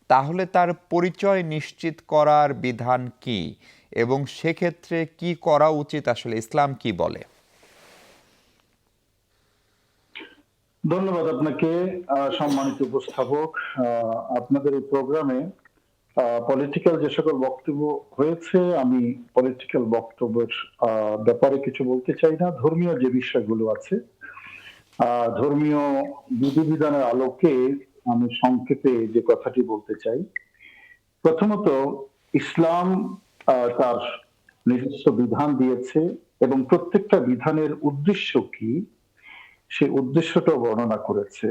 তাহলে তার পরিচয় নিশ্চিত করার বিধান কি, এবং সেক্ষেত্রে কি করা উচিত, আসলে ইসলাম কি বলে? ধন্যবাদ আপনাকে, সম্মানিত উপস্থাপক। আপনাদের এই প্রোগ্রামে পলিটিক্যাল যে সকল বক্তব্য হয়েছে, আমি পলিটিক্যাল বক্তব্যের ব্যাপারে কিছু বলতে চাই না। ধর্মীয় যে বিষয়গুলো আছে, ধর্মীয় বিধিবিধানের আলোকে আমি সংক্ষেপে যে কথাটি বলতে চাই। প্রথমত, ইসলাম তার নিজস্ব বিধান দিয়েছে, এবং প্রত্যেকটা বিধানের উদ্দেশ্য কি সেই উদ্দেশ্যটা বর্ণনা করেছে,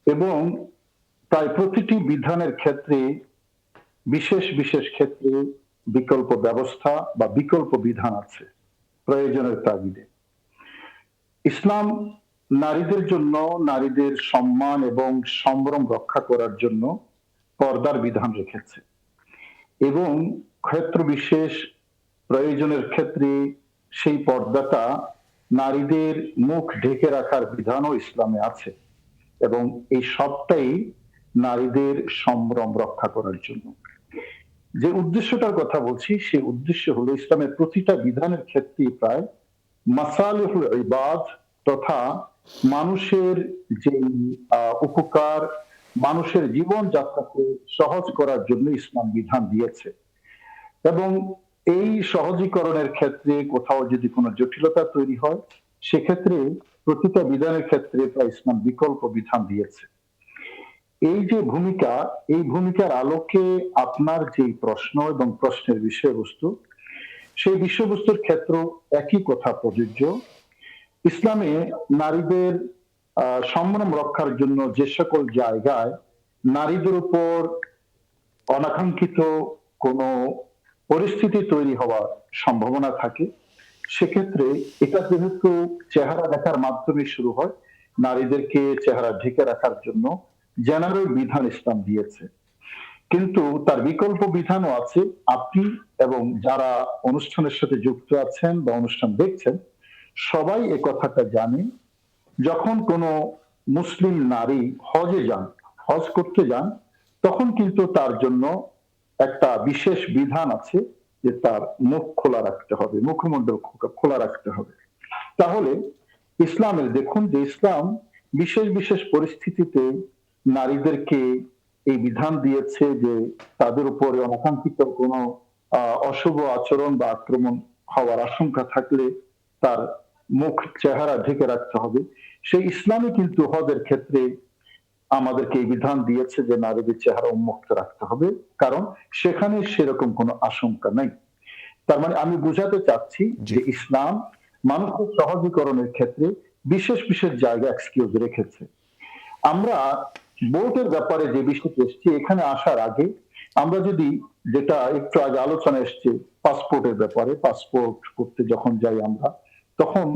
এবং প্রায় প্রতিটি বিধানের ক্ষেত্রে বিশেষ বিশেষ ক্ষেত্রে বিকল্প ব্যবস্থা বা বিকল্প বিধান আছে প্রয়োজনের তাগিদে। ইসলাম নারীদের জন্য, নারীদের সম্মান এবং সম্ভ্রম রক্ষা করার জন্য পর্দার বিধান রেখেছে, এবং ক্ষেত্র বিশেষ প্রয়োজনের ক্ষেত্রে সেই পর্দাটা নারীদের মুখ ঢেকে রাখার বিধানও ইসলামে আছে, এবং এই সবটাই নারীদের সম্ভ্রম রক্ষা করার জন্য। যে উদ্দেশ্যটার কথা বলছি, সেই উদ্দেশ্য হলো ইসলামের প্রতিটা বিধানের ক্ষেত্রে প্রায় মাসালিহুল ইবাদ তথা মানুষের যে উপকার, মানুষের জীবন যাত্রাকে সহজ করার জন্য ইসলাম বিধান দিয়েছে। এবং এই সহজীকরণের ক্ষেত্রে কোথাও যদি কোনো জটিলতা তৈরি হয়, সেক্ষেত্রে প্রতিটা বিধানের ক্ষেত্রে ইসলাম বিকল্প বিধান দিয়েছে। এই যে ভূমিকা, এই ভূমিকার আলোকে আপনার যে প্রশ্ন এবং প্রশ্নের বিষয়বস্তু, সেই বিষয়বস্তুর ক্ষেত্র একই কথা প্রযোজ্য। ইসলামে নারীদের সম্ভ্রম রক্ষার জন্য যে সকল জায়গায় নারীদের উপর অনাকাঙ্ক্ষিত কোনো পরিস্থিতি তৈরি হওয়ার সম্ভাবনা থাকে, সেক্ষেত্রে এটা যেহেতু চেহারা দেখার মাধ্যমে শুরু হয়, নারীদেরকে চেহারা ঢেকে রাখার জন্য জেনারেল বিধান ইসলাম দিয়েছে। কিন্তু তার বিকল্প বিধানও আছে। আপনি এবং যারা অনুষ্ঠানের সাথে যুক্ত আছেন বা অনুষ্ঠান দেখছেন সবাই এ কথাটা জানে, যখন কোনো মুসলিম নারী হজে যান, হজ করতে যান, তখন কিন্তু তার জন্য একটা বিশেষ বিধান আছে যে তার মুখ খোলা রাখতে হবে, মুখমণ্ডল খোলা রাখতে হবে। তাহলে ইসলামের দেখুন যে ইসলাম বিশেষ বিশেষ পরিস্থিতিতে নারীদেরকে এই বিধান দিয়েছে যে তাদের উপরে অনাকাঙ্ক্ষিত কোনো অশুভ আচরণ বা আক্রমণ হওয়ার আশঙ্কা থাকলে তার মুখ চেহারা ঢেকে রাখতে হবে। সেই ইসলামই কিন্তু হজের ক্ষেত্রে আমাদেরকে এই বিধান দিয়েছে যে নারীদের চেহারা উন্মুক্ত রাখতে হবে, কারণ সেখানে সেরকম কোনো আশঙ্কা নেই। তার মানে আমি বুঝাতে চাচ্ছি যে ইসলাম মানুষের সহজীকরণের ক্ষেত্রে বিশেষ বিশেষ জায়গা এক্সকিউজ রেখেছে। আমরা ভোটের ব্যাপারে যে বিষয়টি এসছি, এখানে আসার আগে আমরা যদি, যেটা একটু আগে আলোচনা এসছে পাসপোর্টের ব্যাপারে, পাসপোর্ট করতে যখন যাই আমরা, তখন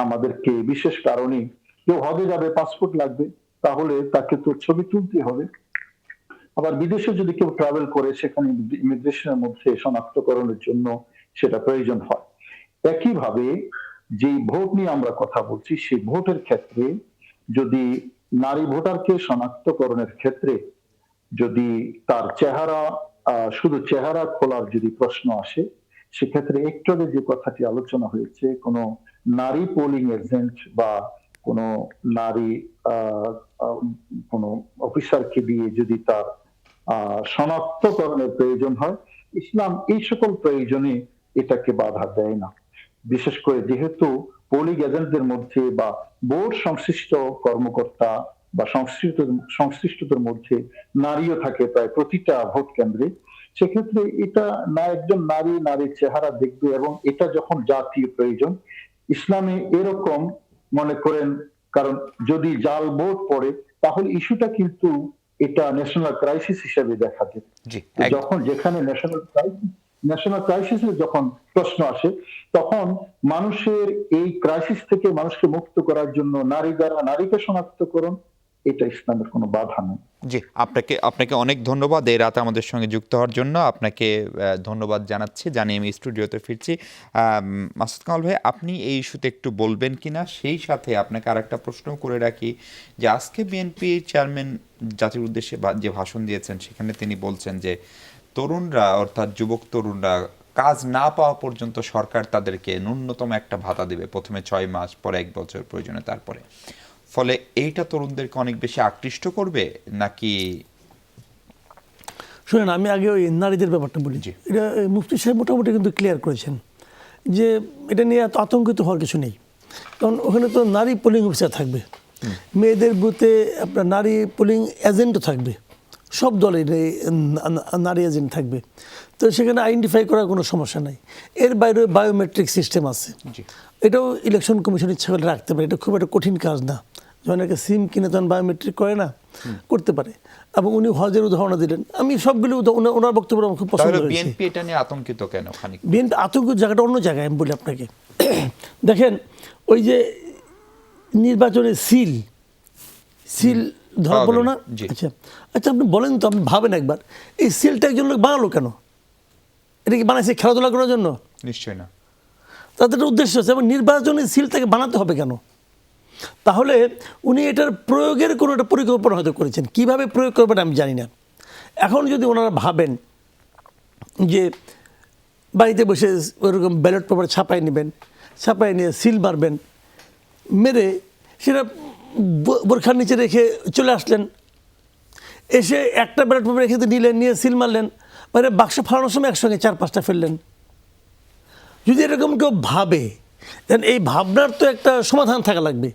আমাদেরকে বিশেষ কারণে কেউ হজে যাবে পাসপোর্ট লাগবে, তাহলে তাকে তো ছবি তুলতে হবে। আবার বিদেশে যদি কেউ ট্রাভেল করে সেখানে ইমিগ্রেশনের মধ্যে শনাক্তকরণের জন্য সেটা প্রয়োজন হয়। একইভাবে যে ভোট নিয়ে আমরা কথা বলছি, সেই ভোটের ক্ষেত্রে যদি নারী ভোটারকে শনাক্তকরণের ক্ষেত্রে যদি তার চেহারা শুধু চেহারা খোলার যদি প্রশ্ন আসে, সেক্ষেত্রে একটু আগে যে কথাটি আলোচনা হয়েছে, কোনো নারী পোলিং এজেন্ট বা কোনো নারী কোনো অফিসারকে দিয়ে যদি তার শনাক্তকরণের প্রয়োজন হয়, ইসলাম এই সকল প্রয়োজনে এটাকে বাধা দেয় না। বিশেষ করে যেহেতু পোলিং এজেন্টদের মধ্যে বা বোর্ড সংশ্লিষ্ট কর্মকর্তা বা সংশ্লিষ্টদের মধ্যে নারীও থাকে প্রায় প্রতিটা ভোট কেন্দ্রে, সেক্ষেত্রে এটা না একজন নারীর চেহারা দেখবে, এবং এটা যখন জাতীয় প্রয়োজন, ইসলামে এরকম মনে করেন, কারণ যদি জাল ভোট পড়ে তাহলে ইস্যুটা কিন্তু এটা ন্যাশনাল ক্রাইসিস হিসেবে দেখা যায়। যখন যেখানে ন্যাশনাল ক্রাইসিসের যখন প্রশ্ন আসে, তখন মানুষের এই ক্রাইসিস থেকে মানুষকে মুক্ত করার জন্য নারী দ্বারা নারীকে শনাক্তকরণ, এটা ইসলামের কোনো বাধা নেই। জি, আপনাকে অনেক ধন্যবাদ এই রাতে আমাদের সঙ্গে যুক্ত হওয়ার জন্য। আপনাকে ধন্যবাদ জানাচ্ছি, জানিয়ে আমি স্টুডিওতে ফিরছি। মাসুদ কামাল ভাই, আপনি এই ইস্যুতে একটু বলবেন কিনা? সেই সাথে আপনাকে আরেকটা প্রশ্ন করে রাখি যে আজকে বিএনপি চেয়ারম্যান জাতির উদ্দেশ্যে যে ভাষণ দিয়েছেন, সেখানে তিনি বলছেন যে তরুণরা, অর্থাৎ যুবক তরুণরা কাজ না পাওয়া পর্যন্ত সরকার তাদেরকে ন্যূনতম একটা ভাতা দেবে, প্রথমে 6 মাস, পরে 1 বছর, প্রয়োজনে তারপরে। ফলে এইটা তরুণদেরকে অনেক বেশি আকৃষ্ট করবে নাকি? শুনেন, আমি আগে ওই নারীদের ব্যাপারটা বলি। এটা মুফতি সাহেব মোটামুটি কিন্তু ক্লিয়ার করেছেন যে এটা নিয়ে এত আতঙ্কিত হওয়ার কিছু নেই, কারণ ওখানে তো নারী পোলিং অফিসার থাকবে, মেয়েদের বুথে আপনার নারী পোলিং এজেন্টও থাকবে, সব দলের নারী এজেন্ট থাকবে, তো সেখানে আইডেন্টিফাই করার কোনো সমস্যা নাই। এর বাইরে বায়োমেট্রিক সিস্টেম আছে, এটাও ইলেকশন কমিশন ইচ্ছা করে রাখতে পারে, এটা খুব একটা কঠিন কাজ না। যখন একটা সিম কিনে তখন বায়োমেট্রিক করে না, করতে পারে। এবং উনি হজের উদাহরণ দিলেন, আমি সবগুলো ওনার বক্তব্য আমার খুব পছন্দ হয়েছে। বিএনপি এটা নিয়ে আতঙ্কিত কেন? বিএনপি আতঙ্কের জায়গাটা অন্য জায়গায়, আমি বলি আপনাকে। দেখেন, ওই যে নির্বাচনের সিল ধরা পড়লো না? আচ্ছা আপনি বলেন তো, আপনি ভাবেন একবার, এই সিলটা একজন লোক বানালো কেন? এটা কি বানাইছে খেলাধুলা করার জন্য? নিশ্চয় না, তাদের একটা উদ্দেশ্য আছে। এবং নির্বাচনের সিলটাকে বানাতে হবে কেন? তাহলে উনি এটার প্রয়োগের কোনো একটা পরিকল্পনা হয়তো করেছেন, কীভাবে প্রয়োগ করবেন আমি জানি না। এখন যদি ওনারা ভাবেন যে বাড়িতে বসে ওরকম ব্যালট পেপার ছাপাই নেবেন, ছাপাই নিয়ে সিল মারবেন, মেরে সেটা বোরখার নিচে রেখে চলে আসলেন, এসে একটা ব্যালট পেপার রেখে নিলেন, নিয়ে সিল মারলেন, মানে বাক্স ফালানোর সময় একসঙ্গে 4-5টা ফেললেন। যদি এরকম কেউ ভাবে, দেন এই ভাবনার তো একটা সমাধান থাকা লাগবে।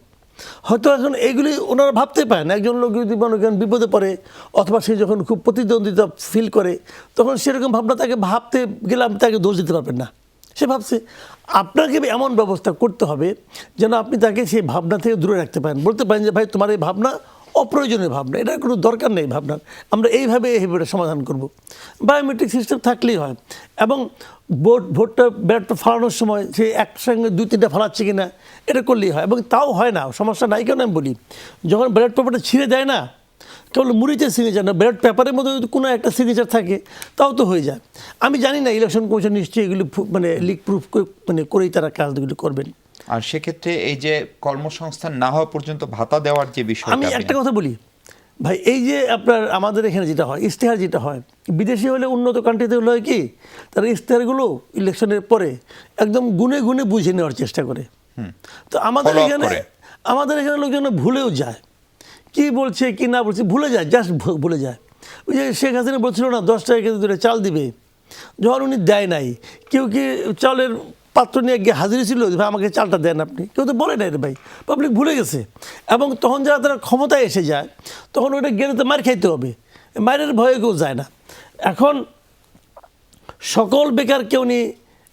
হয়তো এখন এইগুলি ওনারা ভাবতে পারেন। একজন লোক যদি মনে করেন বিপদে পড়ে, অথবা সে যখন খুব প্রতিদ্বন্দ্বিতা ফিল করে, তখন সেরকম ভাবনা তাকে ভাবতে গেলে আপনি তাকে দোষ দিতে পারবেন না। সে ভাবছে, আপনাকে এমন ব্যবস্থা করতে হবে যেন আপনি তাকে সেই ভাবনা থেকে দূরে রাখতে পারেন। বলতে পারেন যে ভাই, তোমার এই ভাবনা অপ্রয়োজনীয় ভাবনা, এটার কোনো দরকার নেই ভাবনার, আমরা এইভাবে সমাধান করব। বায়োমেট্রিক সিস্টেম থাকলেই হয়। এবং ভোটটা ব্যালটটা ফালানোর সময় সে একসঙ্গে 2-3টা ফালাচ্ছে কিনা এটা করলেই হয়। এবং তাও হয় না, সমস্যা নাই কেন আমি বলি, যখন ব্যালট পেপারটা ছিঁড়ে দেয় না, কেবল মুড়িতে সিগনেচার না, ব্যালট পেপারের মধ্যে যদি কোনো একটা সিগনেচার থাকে তাও তো হয়ে যায়। আমি জানি না ইলেকশন কমিশন নিশ্চয়ই এগুলি মানে লিক প্রুফ মানে করেই তারা কাজগুলি করবেন। আর সেক্ষেত্রে এই যে কর্মসংস্থান না হওয়া পর্যন্ত ভাতা দেওয়ার যে বিষয়টা, আমি একটা কথা বলি ভাই, এই যে আপনার আমাদের এখানে যেটা হয়, ইশতেহার যেটা হয়, বিদেশি হলে উন্নত কান্ট্রিতে হলে হয় কি, তারা ইশতেহারগুলো ইলেকশনের পরে একদম গুনে গুনে বুঝে নেওয়ার চেষ্টা করে। তো আমাদের Follow up এখানে করে। লোকজন ভুলেও যায়, কি বলছে কি না বলছে ভুলে যায়, জাস্ট ভুলে যায়। ওই যে শেখ হাসিনা বলছিল না 10 টাকা কেজি ধরে চাল দিবে, যখন উনি দেয় নাই, কেউ কি চালের পাত্র নিয়ে গিয়ে হাজির ছিল, ভাই আমাকে চালটা দেন আপনি, কেউ তো বলে নাই রে ভাই, পাবলিক ভুলে গেছে। এবং তখন যারা তারা ক্ষমতায় এসে যায় তখন ওটা গেলে তো মার খাইতে হবে, মায়ের ভয়ে কেউ যায় না। এখন সকল বেকারকে উনি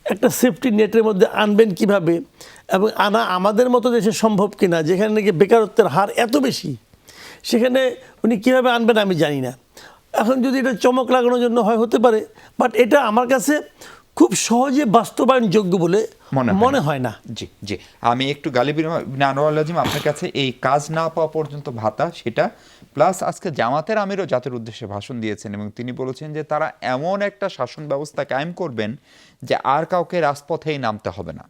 একটা সেফটি নেটের মধ্যে আনবেন কিভাবে, এবং আনা আমাদের মতো দেশে সম্ভব কিনা যেখানে নাকি বেকারত্বের হার এত বেশি, সেখানে উনি কীভাবে আনবেন আমি জানি না। এখন যদি এটা চমক লাগানোর জন্য হয় হতে পারে, বাট এটা আমার কাছে খুব সহজে বাস্তবায়নযোগ্য বলে মনে হয় না। জি জি, আমি একটু গালিব বিন আনোয়ার আজিম আপনার কাছে এই কাজ না পাওয়া পর্যন্ত ভাতা সেটা, প্লাস আজকে জামাতের আমিরও জাতির উদ্দেশ্যে ভাষণ দিয়েছেন এবং তিনি বলেছেন যে তারা এমন একটা শাসন ব্যবস্থা কায়েম করবেন যে আর কাউকে রাজপথেই নামতে হবে না।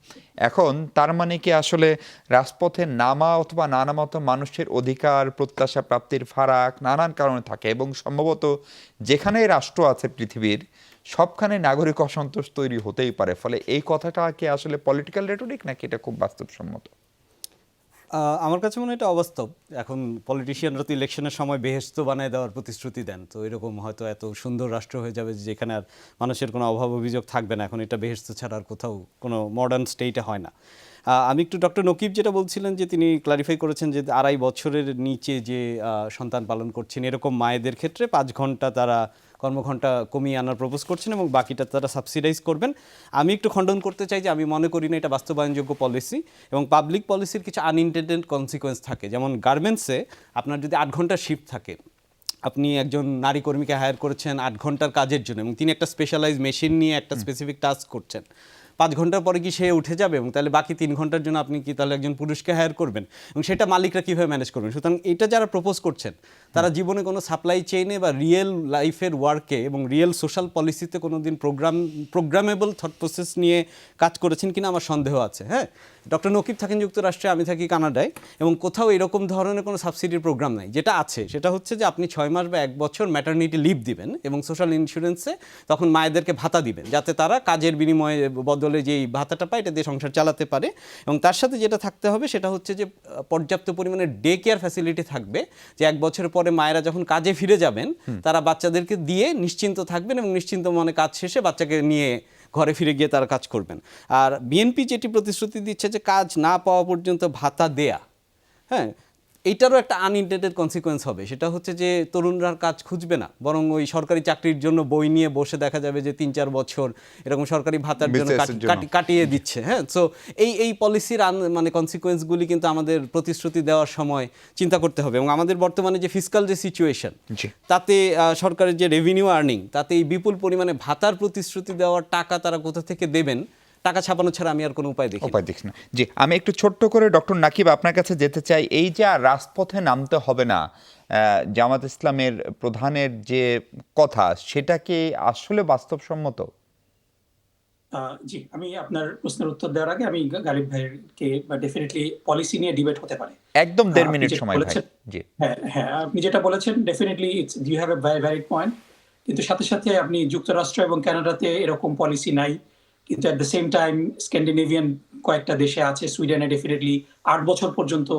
এখন তার মানে কি আসলে রাজপথে নামা অথবা না নামা তো মানুষের অধিকার প্রত্যাশা প্রাপ্তির ফারাক নানান কারণে থাকে, এবং সম্ভবত যেখানেই রাষ্ট্র আছে পৃথিবীর সবখানে নাগরিক অসন্তোষ তৈরি হতেই পারে। ফলে এই কথাটা কি আসলে পলিটিক্যাল রেটরিক নাকি এটা খুব বাস্তবসম্মত? আমার কাছে মনে হয় এটা অবাস্তব। এখন পলিটিশিয়ানরা তো ইলেকশনের সময় বেহেশত বানায় দেওয়ার প্রতিশ্রুতি দেন, তো এরকম হয়তো এত সুন্দর রাষ্ট্র হয়ে যাবে যেখানে আর মানুষের কোনো অভাব অভিযোগ থাকবে না। এখন এটা বেহেশত ছাড়া আর কোথাও কোনো মডার্ন স্টেটে হয় না। আমি একটু ডক্টর নকিব যেটা বলছিলেন যে তিনি ক্লারিফাই করেছেন যে 2.5 বছরের নিচে যে সন্তান পালন করছেন এরকম মায়েদের ক্ষেত্রে 5 ঘন্টা তারা কর্মঘণ্টা কমিয়ে আনার প্রপোজ করছেন এবং বাকিটা তারা সাবসিডাইজ করবেন। আমি একটু খণ্ডন করতে চাই যে আমি মনে করি না এটা বাস্তবায়নযোগ্য পলিসি, এবং পাবলিক পলিসির কিছু আনইনটেন্ডেড কনসিকোয়েন্স থাকে। যেমন গার্মেন্টসে আপনার যদি 8 ঘন্টার শিফট থাকে, আপনি একজন নারী কর্মীকে হায়ার করেছেন 8 ঘন্টার কাজের জন্য এবং তিনি একটা স্পেশালাইজ মেশিন নিয়ে একটা স্পেসিফিক টাস্ক করছেন, 5 ঘন্টার পরে কি সে উঠে যাবে? এবং তাহলে বাকি 3 ঘন্টার জন্য আপনি কি তাহলে একজন পুরুষকে হায়ার করবেন? এবং সেটা মালিকরা কীভাবে ম্যানেজ করবেন? সুতরাং এটা যারা প্রপোজ করছেন তারা জীবনে কোনো সাপ্লাই চেইনে বা রিয়েল লাইফের ওয়ার্কে এবং রিয়েল সোশ্যাল পলিসিতে কোনো দিন প্রোগ্রামেবল থট প্রসেস নিয়ে কাজ করেছেন কিনা আমার সন্দেহ আছে। হ্যাঁ, ডক্টর নকিব থাকেন যুক্তরাষ্ট্রে, আমি থাকি কানাডায়, এবং কোথাও এরকম ধরনের কোনো সাবসিডির প্রোগ্রাম নাই। যেটা আছে সেটা হচ্ছে যে আপনি 6 মাস বা 1 বছর ম্যাটারনিটি লিভ দিবেন এবং সোশ্যাল ইন্স্যুরেন্সে তখন মায়েদেরকে ভাতা দিবেন যাতে তারা কাজের বিনিময়ে বদলে যেই ভাতাটা পায় এটা দিয়ে সংসার চালাতে পারে। এবং তার সাথে যেটা থাকতে হবে সেটা হচ্ছে যে পর্যাপ্ত পরিমাণে ডে কেয়ার ফ্যাসিলিটি থাকবে, যে 1 বছরের পরে মায়েরা যখন কাজে ফিরে যাবেন তারা বাচ্চাদেরকে দিয়ে নিশ্চিন্ত থাকবেন এবং নিশ্চিন্ত মনে কাজ শেষে বাচ্চাকে নিয়ে ঘরে ফিরে গিয়ে তারা কাজ করবেন। আর বিএনপি যেটি প্রতিশ্রুতি দিচ্ছে যে কাজ না পাওয়া পর্যন্ত ভাতা দেয়া, হ্যাঁ, এইটারও একটা আনইনটেন্ডেড কনসিকোয়েন্স হবে। সেটা হচ্ছে যে তরুণরা আর কাজ খুঁজবে না, বরং ওই সরকারি চাকরির জন্য বই নিয়ে বসে দেখা যাবে যে 3-4 বছর এরকম সরকারি ভাতার জন্য কাটিয়ে দিচ্ছে। হ্যাঁ, সো এই পলিসির মানে কনসিকোয়েন্সগুলি কিন্তু আমাদের প্রতিশ্রুতি দেওয়ার সময় চিন্তা করতে হবে। এবং আমাদের বর্তমানে যে ফিসকাল যে সিচুয়েশন, তাতে সরকারের যে রেভিনিউ আর্নিং, তাতে এই বিপুল পরিমাণে ভাতার প্রতিশ্রুতি দেওয়ার টাকা তারা কোথা থেকে দেবেন, টাকা ছাপানো ছাড়া আমি আর কোনো উপায় দেখি না। জি, আমি একটু ছোট্ট করে ডক্টর নাকিব আপনার কাছে যেতে চাই। এই যে আর রাজপথে নামতে হবে না, জামাত ইসলামের প্রধানের যে কথা, সেটা কি আসলে বাস্তবসম্মত? জি, আমি আপনার প্রশ্নের উত্তর দেওয়ার আগে আমি গালিব ভাইকে ডেফিনেটলি পলিসি নিয়ে ডিবেট হতে পারে একদম 1.5 মিনিট সময় ভাই। জি, হ্যাঁ, আপনি যেটা বলেছেন definitely it's you have a valid point, কিন্তু সাথে সাথে আপনি যুক্তরাষ্ট্র এবং কানাডাতে এরকম পলিসি নাই, কিন্তু at the same time Scandinavian কয়েকটা দেশে আছে, সুইডেনে ডেফিনেটলি 8 বছর পর্যন্ত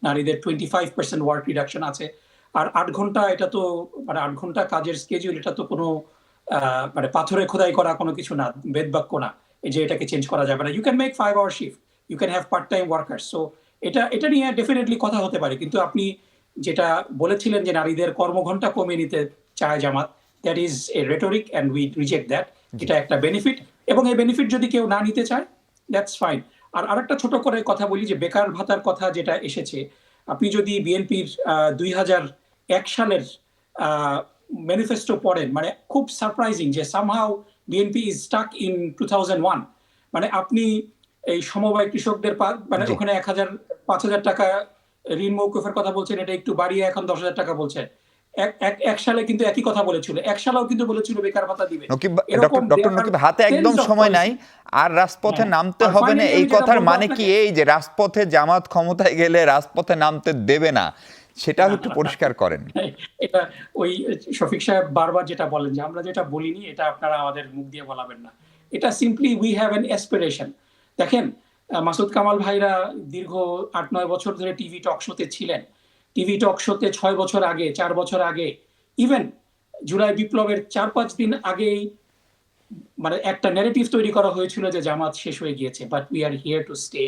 নারীদের 25% ওয়ার্ক রিডাকশন আছে। আর 8 ঘন্টা, এটা তো মানে 8 ঘন্টা কাজের স্কেডিউল, এটা তো কোনো মানে পাথরে খোদাই করা কোনো কিছু না, বেদবাক্য না যে এটাকে চেঞ্জ করা যাবে না। You can make 5 hour shift, you can have part time workers. So এটা নিয়ে ডেফিনেটলি কথা হতে পারে, কিন্তু আপনি যেটা বলেছিলেন যে নারীদের কর্মঘণ্টা কমিয়ে নিতে চায় Jamaat, that is a rhetoric and we reject that. এটা একটা বেনিফিট, এবং এই বেনিফিট যদি কেউ না নিতে চায় দ্যাটস ফাইন। আর আরেকটা ছোট করে কথা বলি যে বেকার ভাতার কথা যেটা এসেছে, আপনি যদি বিএনপির 2001 সালের ম্যানিফেস্টো পড়েন, মানে খুব সারপ্রাইজিং যে somehow BNP is stuck in 2001। মানে আপনি এই সমবায় কৃষকদের মানে ওখানে 5,000 টাকা ঋণ মৌকুফের কথা বলছেন, এটা একটু বাড়িয়ে এখন 10,000 টাকা বলছেন। এক সালে কিন্তু একই কথা বলেছিল, 1 সালেও কিন্তু বলেছিল বেকার ভাতা দিবে। ডক্টর নকিব, হাতে একদম সময় নাই, আর রাজপথে হ্যাঁ। নামতে আর হবে না finally এই আমি যেটা কথার বলবো মানে কি আপনাকে- এই যে রাজপথে জামাত ক্ষমতায় গেলে রাজপথে নামতে দেবে না, সেটাও একটু পরিষ্কার করেন। এটা ওই শফিক সাহেব বারবার যেটা বলেন যে আমরা যেটা বলিনি এটা আপনারা আমাদের মুখ দিয়ে বলাবেন না, এটা simply we have an aspiration. দেখেন, মাসুদ কামাল ভাইরা দীর্ঘ 8-9 বছর ধরে টিভি টক শোতে ছিলেন। টিভি টক শোতে 6 বছর আগে, 4 বছর আগে, ইভেন জুলাই বিপ্লবের 4-5 দিন আগেই মানে একটা ন্যারেটিভ তৈরি করা হয়েছিল যে জামাত শেষ হয়ে গিয়েছে, but we are here to stay.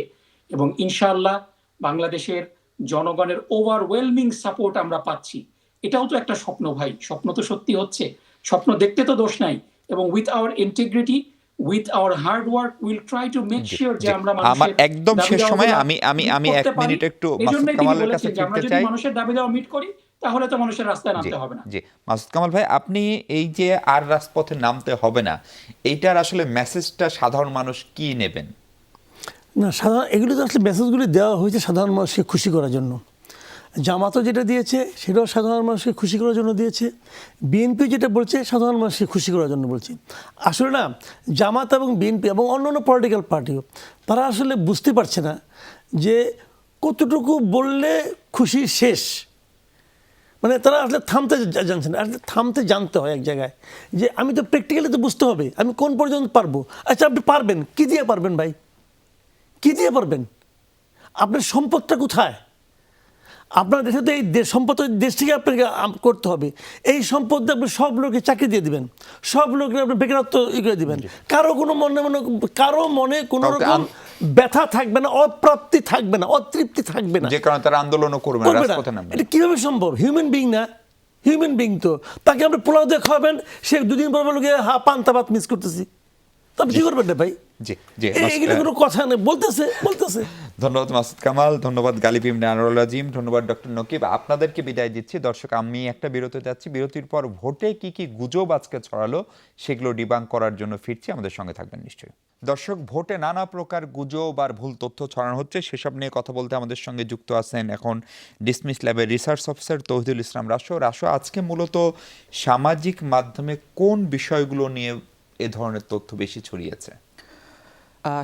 এবং ইনশাআল্লাহ বাংলাদেশের জনগণের ওভারওয়েলমিং সাপোর্ট আমরা পাচ্ছি। এটাও তো একটা স্বপ্ন ভাই, স্বপ্ন তো সত্যি হচ্ছে, স্বপ্ন দেখতে তো দোষ নাই। এবং with our integrity, with our hard work, will try to make sure যে আমরা আমার মানুষের একদম দাবি শেষ সময় দাওয়াগুলো আমি meet আমি এক করতে পারি। মিনিট একটু এই মাসুদ জন্যই তিনি কামালের বলেছেন কাছে যে আমরা ফিরতে যদি চাই। মানুষের দাবি দাওয়া মিট করি তাহলে তো মানুষের রাস্তায় নামতে হবে না। জি, মাসুদ কামাল ভাই, আপনি এই যে আর রাজপথে নামতে হবে না, এইটার আসলে মেসেজটা সাধারণ মানুষ কি নেবেন? না, সাধারণ এগুলো তো আসলে মেসেজগুলি দেওয়া হয়েছে সাধারণ মানুষকে খুশি করার জন্য। জামাতও যেটা দিয়েছে সেটাও সাধারণ মানুষকে খুশি করার জন্য দিয়েছে, বিএনপি যেটা বলছে সাধারণ মানুষকে খুশি করার জন্য বলছে। আসলে না, জামাত এবং বিএনপি এবং অন্যান্য পলিটিক্যাল পার্টিও তারা আসলে বুঝতে পারছে না যে কতটুকু বললে খুশি শেষ। মানে তারা আসলে থামতে জানছে না, আসলে থামতে জানতে হয় এক জায়গায়, যে আমি তো প্র্যাকটিক্যালি তো বুঝতে হবে আমি কোন পর্যন্ত পারবো। আচ্ছা, আপনি পারবেন, কী দিয়ে পারবেন ভাই? কী দিয়ে পারবেন? আপনার সম্পদটা কোথায়? আপনার দেশে তো এই সম্পদ দেশ থেকে আপনাকে করতে হবে। এই সম্পদ দিয়ে আপনি সব লোককে চাকরি দিয়ে দিবেন, সব লোকের আপনি বেকারত্ব করে দিবেন, কারো কোনো কারো মনে কোনো রকম ব্যথা থাকবে না, অপ্রাপ্তি থাকবে না, অতৃপ্তি থাকবে না, যে কারণে তারা আন্দোলনও করবে না, রাজপথে নামবে। এটা কিভাবে সম্ভব? হিউম্যান বিং না, হিউম্যান বিং তো তাকে আপনি পোলাও দিয়ে খাওয়াবেন, সে দুদিন পর বলবে পান্তা ভাত মিস করতেছি, তো আপনি কি করবেন না ভাই? জি জি, এগুলো কোনো কথা নেই, বলতেছে। ধন্যবাদ মাসুদ কামাল, ধন্যবাদ গালিব ইবনে আনোয়ারুল আজিম, ধন্যবাদ ডক্টর নকিব। আপনাদেরকে বিদায় দিচ্ছি। দর্শক, আমি একটা বিরতি যাচ্ছি, বিরতির পর ভোটে কি কি গুজব আজকে ছড়ালো সেগুলো ডিবাঙ্ক করার জন্য ফিরছি, আমাদের সঙ্গে থাকবেন নিশ্চয়ই। দর্শক, ভোটে নানা প্রকার গুজব আর ভুল তথ্য ছড়ানো হচ্ছে, সেসব নিয়ে কথা বলতে আমাদের সঙ্গে যুক্ত আছেন এখন ডিসমিস ল্যাবের রিসার্চ অফিসার তৌহিদুল ইসলাম রাসু। আজকে মূলত সামাজিক মাধ্যমে কোন বিষয়গুলো নিয়ে এ ধরনের তথ্য বেশি ছড়িয়েছে?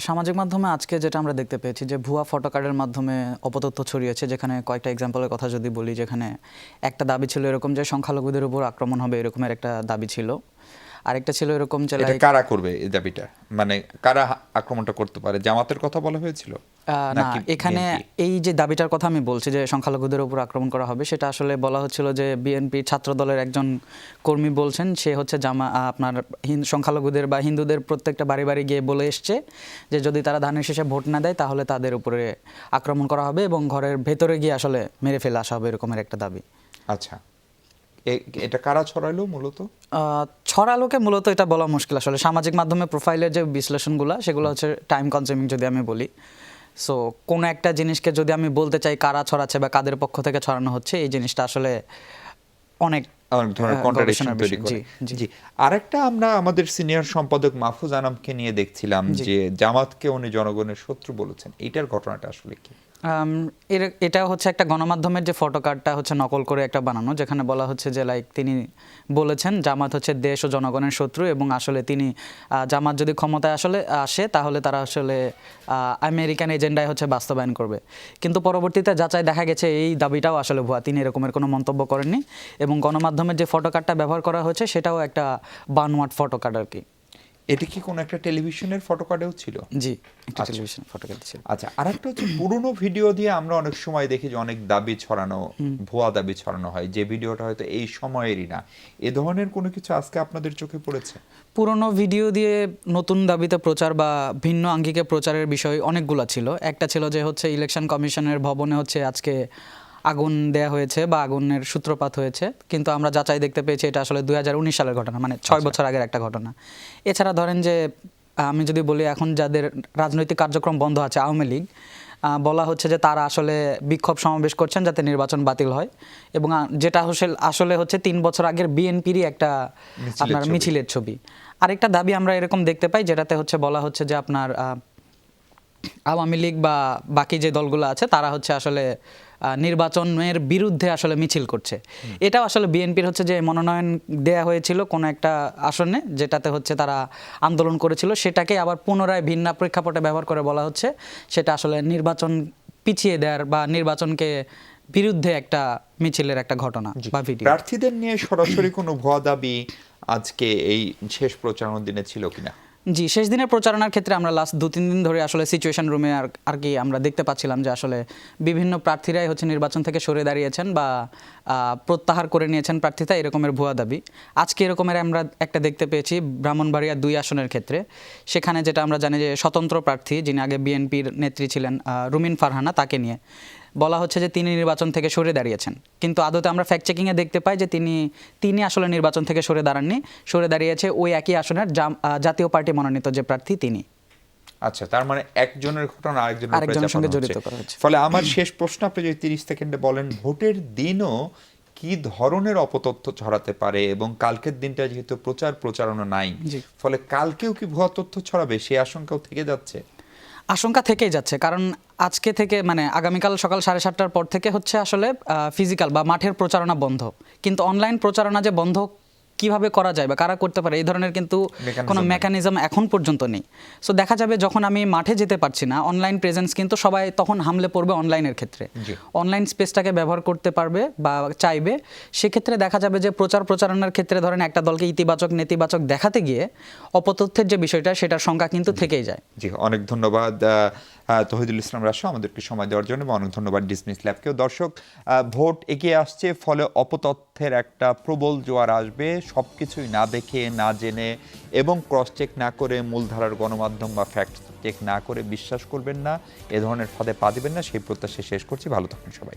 সামাজিক মাধ্যমে আজকে যেটা আমরা দেখতে পেয়েছি যে ভুয়া ফটো কার্ডের মাধ্যমে অপতথ্য ছড়িয়েছে, যেখানে কয়েকটা এক্সাম্পলের কথা যদি বলি, যেখানে একটা দাবি ছিল এরকম যে সংখ্যালঘুদের উপর আক্রমণ হবে, এরকমের একটা দাবি ছিল। আরেকটা ছিল এরকম যে এটা কারা করবে এই দাবিটা, মানে কারা আক্রমণটা করতে পারে? জামাতের কথা বলা হয়েছিল না, এখানে এই যে দাবিটার কথা আমি বলছি যে সংখ্যালঘুদের উপর আক্রমণ করা হবে, সেটা আসলে বলা হচ্ছিল যে বিএনপি ছাত্র দলের একজন কর্মী বলছেন, সে হচ্ছে আপনার সংখ্যালঘুদের বা হিন্দুদের প্রত্যেকটা বাড়ি বাড়ি গিয়ে বলে এসছে যে যদি তারা ধানের শেষে ভোট না দেয় তাহলে তাদের উপরে আক্রমণ করা হবে এবং ঘরের ভেতরে গিয়ে আসলে মেরে ফেলে আসা হবে, এরকমের একটা দাবি। আচ্ছা, এটা কারা ছড়াইলো মূলত? ছড়ালোকে মূলত এটা বলা মুশকিল আসলে। সামাজিক মাধ্যমে প্রোফাইলের যে বিশ্লেষণগুলো সেগুলো হচ্ছে টাইম কনজিউমিং যদি আমি বলি। সো কোনো একটা জিনিসকে যদি আমি বলতে চাই কারা ছড়াচ্ছে বা কাদের পক্ষ থেকে ছড়ানো হচ্ছে, এই জিনিসটা আসলে অনেক ধরনের কন্ট্রাডিকশন তৈরি করে। জি, আরেকটা আমরা আমাদের সিনিয়র সম্পাদক মাহফুজ আনামকে নিয়ে দেখছিলাম যে জামাতকে উনি জনগণের শত্রু বলেছেন, এইটার ঘটনাটা আসলে কি? এটা হচ্ছে একটা গণমাধ্যমের যে ফটো কার্ডটা হচ্ছে নকল করে একটা বানানো, যেখানে বলা হচ্ছে যে তিনি বলেছেন জামাত হচ্ছে দেশ ও জনগণের শত্রু এবং আসলে তিনি জামাত যদি ক্ষমতায় আসলে আসে তাহলে তারা আসলে আমেরিকান এজেন্ডায় হচ্ছে বাস্তবায়ন করবে। কিন্তু পরবর্তীতে যাচাই দেখা গেছে এই দাবিটাও আসলে ভুয়া, তিনি এরকমের কোনো মন্তব্য করেননি এবং গণমাধ্যমের যে ফটো কার্ডটা ব্যবহার করা হয়েছে সেটাও একটা বানোয়াট ফটো কার্ড আর কি। এটা কি কোন একটা টেলিভিশনের ফটো কার্ডেও ছিল? জি, একটা টেলিভিশন ফটো কার্ড ছিল। আচ্ছা, আরেকটা হচ্ছে পুরনো ভিডিও দিয়ে আমরা অনেক সময় দেখি যে অনেক দাবি ছড়ানো, ভুয়া দাবি ছড়ানো হয়, যে ভিডিওটা হয়তো এই সময়েরই না। এ ধরনের কোনো কিছু আজকে আপনাদের চোখে পড়েছে? পুরনো ভিডিও দিয়ে নতুন দাবিতে প্রচার বা ভিন্ন আঙ্গিকে প্রচারের বিষয় অনেকগুলো ছিল। একটা ছিল যে হচ্ছে ইলেকশন কমিশনের ভবনে হচ্ছে আজকে আগুন দেয়া হয়েছে বা আগুনের সূত্রপাত হয়েছে, কিন্তু আমরা যাচাই দেখতে পেয়েছি এটা আসলে 2019 সালের ঘটনা, মানে 6 বছর আগের একটা ঘটনা। এছাড়া ধরেন যে আমি যদি বলি এখন যাদের রাজনৈতিক কার্যক্রম বন্ধ আছে, আওয়ামী লীগ, বলা হচ্ছে যে তারা আসলে বিক্ষোভ সমাবেশ করছেন যাতে নির্বাচন বাতিল হয় এবং যেটা আসলে হচ্ছে 3 বছর আগের বিএনপিরই একটা আপনার মিছিলের ছবি। আরেকটা দাবি আমরা এরকম দেখতে পাই যেটাতে হচ্ছে বলা হচ্ছে যে আপনার আওয়ামী লীগ বা বাকি যে দলগুলো আছে তারা হচ্ছে আসলে নির্বাচনের বিরুদ্ধে আসলে মিছিল করছে। এটাও আসলে বিএনপির হচ্ছে যে মনোনয়ন দেয়া হয়েছিল কোনো একটা আসনে, যেটাতে হচ্ছে তারা আন্দোলন করেছিল, সেটাকে আবার পুনরায় ভিন্ন প্রেক্ষাপটে ব্যবহার করে বলা হচ্ছে সেটা আসলে নির্বাচন পিছিয়ে দেওয়ার বা নির্বাচনকে বিরুদ্ধে একটা মিছিলের একটা ঘটনা বা ভিডিও। প্রার্থীদের নিয়ে সরাসরি কোনো ভুয়া দাবি আজকে এই শেষ প্রচারণার দিনে ছিল কিনা? জি, শেষ দিনের প্রচারণার ক্ষেত্রে আমরা লাস্ট 2-3 দিন ধরে আসলে সিচুয়েশন রুমে আর কি আমরা দেখতে পাচ্ছিলাম যে আসলে বিভিন্ন প্রার্থীরাই হচ্ছে নির্বাচন থেকে সরে দাঁড়িয়েছেন বা প্রত্যাহার করে নিয়েছেন প্রার্থিতা, এরকমের ভুয়া দাবি। আজকে এরকমের আমরা একটা দেখতে পেয়েছি ব্রাহ্মণবাড়িয়া 2 আসনের ক্ষেত্রে। সেখানে যেটা আমরা জানি যে স্বতন্ত্র প্রার্থী, যিনি আগে বিএনপির নেত্রী ছিলেন রুমিন ফারহানা, তাকে নিয়ে বলা হচ্ছে যে তিনি নির্বাচন থেকে সরে দাঁড়িয়েছেন, কিন্তু আদতে আমরা ফ্যাক্ট চেকিংয়ে দেখতে পাই যে তিনি আসলে নির্বাচন থেকে সরে দাঁড়াননি, সরে দাঁড়িয়েছে ওই একই আসনের জাতীয় পার্টি মনোনীত যে প্রার্থী তিনি। আচ্ছা, তার মানে একজনের ঘটনা আরেকজনের সঙ্গে জড়িত করা হচ্ছে। ফলে আমার শেষ প্রশ্ন, আপনি যদি 30 সেকেন্ডে বলেন, ভোটের দিনও কি ধরনের অপতথ্য ছড়াতে পারে, এবং কালকের দিনটা যেহেতু প্রচারণা নাই, ফলে কালকেও কি ভুয়া তথ্য ছড়াবে, সেই আশঙ্কাও থেকে যাচ্ছে? আশঙ্কা থেকেই যাচ্ছে, কারণ আজকে থেকে মানে আগামীকাল সকাল 7:30টার পর থেকে হচ্ছে আসলে ফিজিক্যাল বা মাঠের প্রচারণা বন্ধ, কিন্তু অনলাইন প্রচারণা যে বন্ধ কিভাবে করা যায় বা কারা করতে পারে এই ধরনের কিন্তু কোনো মেকানিজম এখন পর্যন্ত নেই। সো দেখা যাবে যখন আমি মাঠে যেতে পারছি না, অনলাইন প্রেজেন্স কিন্তু সবাই তখন হামলে পড়বে অনলাইনের ক্ষেত্রে, অনলাইন স্পেসটাকে ব্যবহার করতে পারবে বা চাইবে। সেক্ষেত্রে দেখা যাবে যে প্রচারণার ক্ষেত্রে ধরেন একটা দলকে ইতিবাচক নেতিবাচক দেখাতে গিয়ে অপতথ্যের যে বিষয়টা, সেটার সংখ্যা কিন্তু থেকেই যায়। জি, অনেক ধন্যবাদ তৌহিদুল ইসলাম রাসু আমাদেরকে সময় দেওয়ার জন্য, এবং অনেক ধন্যবাদ ডিসমিস ল্যাবকেও। দর্শক, ভোট এগিয়ে আসছে, ফলে অপতথ্যের একটা প্রবল জোয়ার আসবে। সব কিছুই না দেখে, না জেনে এবং ক্রস চেক না করে, মূলধারার গণমাধ্যম বা ফ্যাক্ট চেক না করে বিশ্বাস করবেন না, এ ধরনের ফাঁদে পা দিবেন না, সেই প্রত্যাশা শেষ করছি। ভালো থাকুন সবাই।